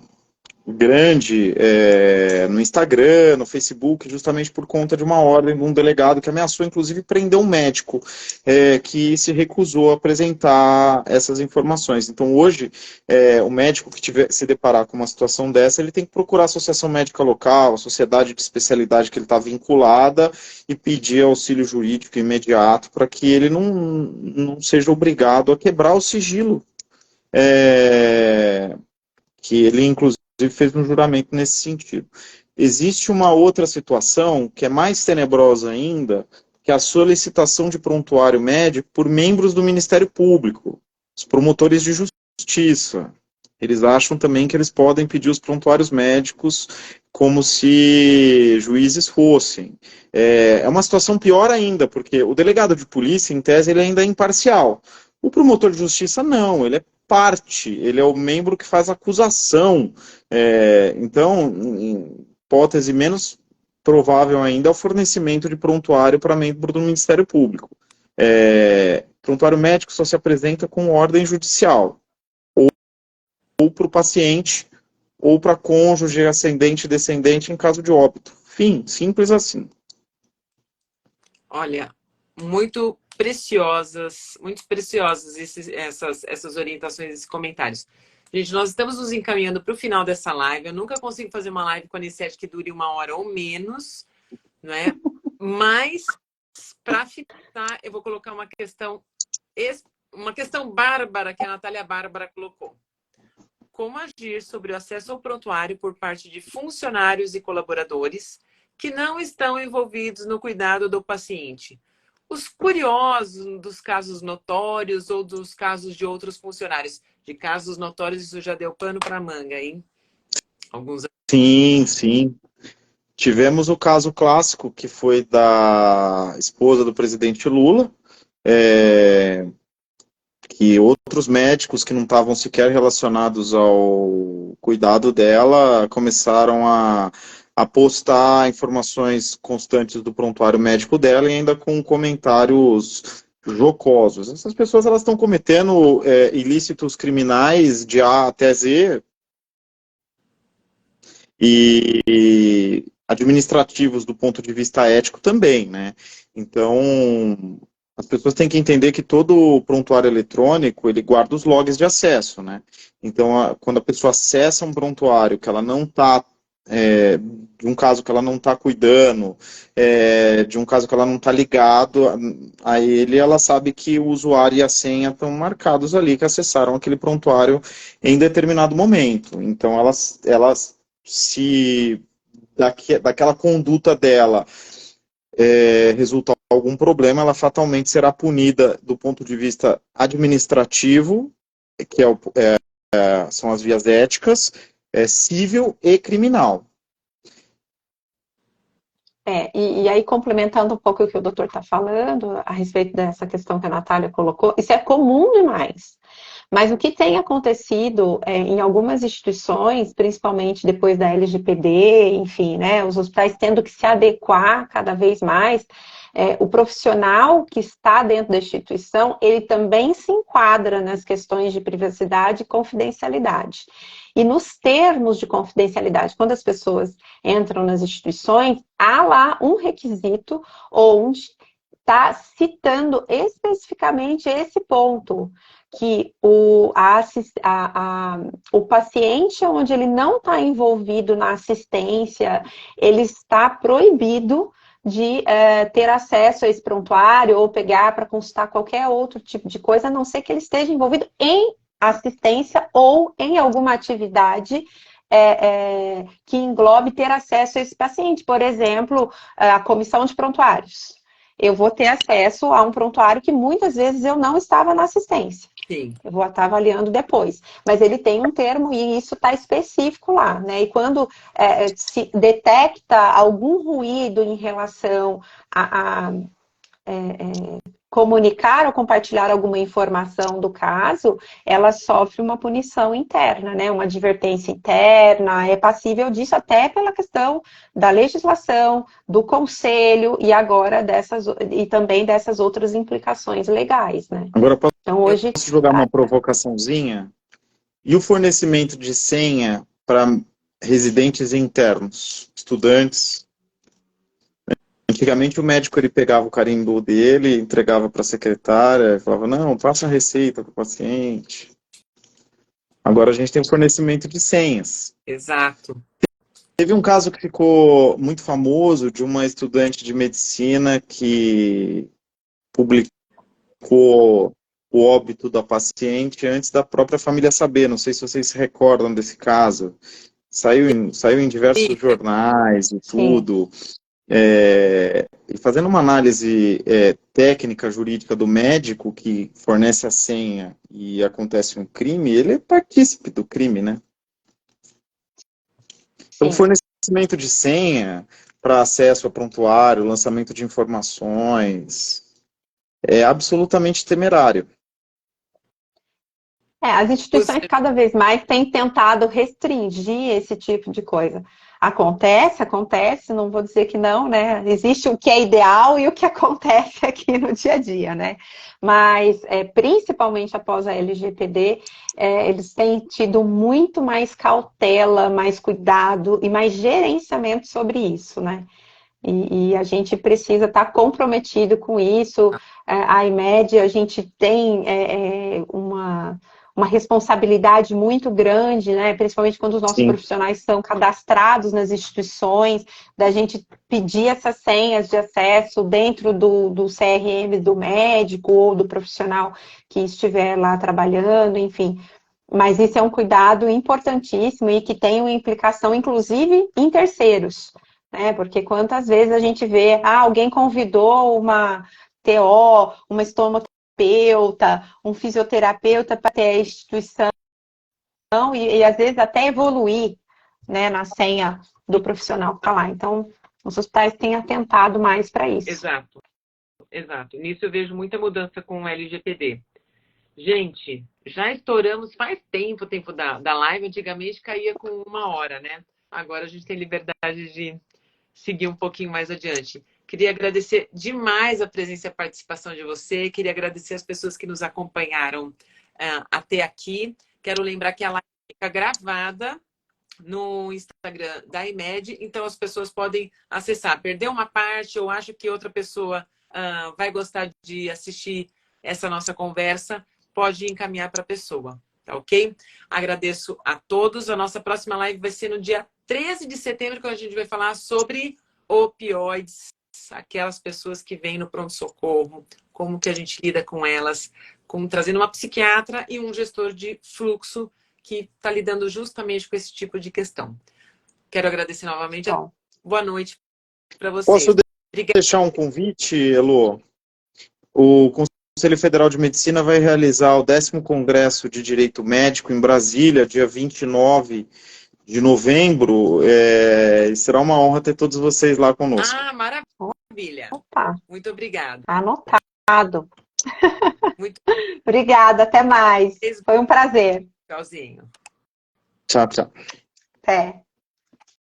Speaker 2: grande no Instagram, no Facebook, justamente por conta de uma ordem de um delegado que ameaçou, inclusive, prender um médico que se recusou a apresentar essas informações. Então, hoje, o médico que se deparar com uma situação dessa, ele tem que procurar a associação médica local, a sociedade de especialidade que ele está vinculada e pedir auxílio jurídico imediato para que ele não seja obrigado a quebrar o sigilo que ele, inclusive, fez um juramento nesse sentido. Existe uma outra situação que é mais tenebrosa ainda, que é a solicitação de prontuário médico por membros do Ministério Público, os promotores de justiça. Eles acham também que eles podem pedir os prontuários médicos como se juízes fossem. É uma situação pior ainda, porque o delegado de polícia, em tese, ele ainda é imparcial. O promotor de justiça, não, ele é parte, ele é o membro que faz acusação. Então, em hipótese menos provável ainda, é o fornecimento de prontuário para membro do Ministério Público. Prontuário médico só se apresenta com ordem judicial, ou para o paciente, ou para cônjuge, ascendente e descendente em caso de óbito. Fim, simples assim.
Speaker 1: Olha, muito preciosas essas orientações, esses comentários. Gente, nós estamos nos encaminhando para o final dessa live. Eu nunca consigo fazer uma live com a Anissete que dure 1 hora ou menos, não é? Mas, para finalizar, eu vou colocar uma questão bárbara que a Natália Bárbara colocou. Como agir sobre o acesso ao prontuário por parte de funcionários e colaboradores que não estão envolvidos no cuidado do paciente? Os curiosos dos casos notórios ou dos casos de outros funcionários. De casos notórios, isso já deu pano para manga, hein? Alguns...
Speaker 2: Sim, sim. Tivemos o caso clássico, que foi da esposa do presidente Lula, que outros médicos que não estavam sequer relacionados ao cuidado dela começaram a postar informações constantes do prontuário médico dela e ainda com comentários jocosos. Essas pessoas elas estão cometendo ilícitos criminais de A até Z e administrativos do ponto de vista ético também, né? Então, As pessoas têm que entender que todo prontuário eletrônico, ele guarda os logs de acesso, né? Então, quando a pessoa acessa um prontuário que ela não está, de um caso que ela não está cuidando, de um caso que ela não está ligado a ele, ela sabe que o usuário e a senha estão marcados ali, que acessaram aquele prontuário em determinado momento. Então, elas se daquela conduta dela resultar algum problema, ela fatalmente será punida do ponto de vista administrativo, que são as vias éticas, civil e criminal.
Speaker 3: E aí, complementando um pouco o que o doutor está falando, a respeito dessa questão que a Natália colocou, isso é comum demais. Mas o que tem acontecido em algumas instituições, principalmente depois da LGPD, enfim, né, os hospitais tendo que se adequar cada vez mais, o profissional que está dentro da instituição, ele também se enquadra nas questões de privacidade e confidencialidade. E nos termos de confidencialidade, quando as pessoas entram nas instituições, há lá um requisito onde está citando especificamente esse ponto, que o paciente onde ele não está envolvido na assistência, ele está proibido de ter acesso a esse prontuário ou pegar para consultar qualquer outro tipo de coisa, a não ser que ele esteja envolvido em assistência ou em alguma atividade que englobe ter acesso a esse paciente. Por exemplo, a comissão de prontuários. Eu vou ter acesso a um prontuário que muitas vezes eu não estava na assistência.
Speaker 1: Sim.
Speaker 3: Eu vou estar avaliando depois. Mas ele tem um termo e isso está específico lá, né? E quando se detecta algum ruído em relação a comunicar ou compartilhar alguma informação do caso, ela sofre uma punição interna, né? Uma advertência interna, é passível disso até pela questão da legislação, do conselho e agora e também dessas outras implicações legais, né?
Speaker 2: Agora,
Speaker 3: então, hoje,
Speaker 2: posso jogar uma provocaçãozinha? E o fornecimento de senha para residentes internos, estudantes? Antigamente o médico ele pegava o carimbo dele, entregava para a secretária, e falava, não, passa a receita para o paciente. Agora a gente tem o fornecimento de senhas.
Speaker 1: Exato.
Speaker 2: Teve um caso que ficou muito famoso de uma estudante de medicina que publicou o óbito da paciente antes da própria família saber. Não sei se vocês se recordam desse caso. Saiu em diversos jornais e tudo. E fazendo uma análise técnica, jurídica do médico que fornece a senha e acontece um crime, ele é partícipe do crime, né? Então, o fornecimento de senha para acesso a prontuário, lançamento de informações, é absolutamente temerário.
Speaker 3: As instituições cada vez mais têm tentado restringir esse tipo de coisa. Acontece, não vou dizer que não, né? Existe o que é ideal e o que acontece aqui no dia a dia, né? Mas, principalmente após a LGPD, eles têm tido muito mais cautela, mais cuidado e mais gerenciamento sobre isso, né? E a gente precisa estar comprometido com isso. A IMED, a gente tem uma responsabilidade muito grande, né? Principalmente quando os nossos profissionais são cadastrados nas instituições, da gente pedir essas senhas de acesso dentro do CRM do médico ou do profissional que estiver lá trabalhando, enfim. Mas isso é um cuidado importantíssimo e que tem uma implicação, inclusive, em terceiros, né? Porque quantas vezes a gente vê, alguém convidou uma TO, uma estomoterapeuta, um fisioterapeuta para ter a instituição e às vezes até evoluir, né, na senha do profissional que está lá. Então, os hospitais têm atentado mais para isso.
Speaker 1: Exato. Nisso eu vejo muita mudança com o LGPD. Gente, já estouramos faz tempo da live. Antigamente caía com 1 hora, né? Agora a gente tem liberdade de seguir um pouquinho mais adiante. Queria agradecer demais a presença e a participação de você. Queria agradecer as pessoas que nos acompanharam até aqui. Quero lembrar que a live fica gravada no Instagram da IMED, então as pessoas podem acessar. Perdeu uma parte ou acha que outra pessoa vai gostar de assistir essa nossa conversa, pode encaminhar para a pessoa, tá ok? Agradeço a todos. A nossa próxima live vai ser no dia 13 de setembro, quando a gente vai falar sobre opioides, aquelas pessoas que vêm no pronto-socorro, como que a gente lida com elas, trazendo uma psiquiatra e um gestor de fluxo que está lidando justamente com esse tipo de questão. Quero agradecer novamente.
Speaker 3: Bom.
Speaker 1: Boa noite para vocês.
Speaker 2: Posso deixar um convite, Elô? O Conselho Federal de Medicina vai realizar o 10º Congresso de Direito Médico em Brasília, dia 29 de novembro. E será uma honra ter todos vocês lá conosco.
Speaker 1: Ah, maravilha.
Speaker 3: Opa.
Speaker 1: Muito obrigada.
Speaker 3: Anotado.
Speaker 1: Muito
Speaker 3: Obrigada, até mais. Foi um prazer.
Speaker 1: tchauzinho.
Speaker 2: Tchau, tchau.
Speaker 3: Até.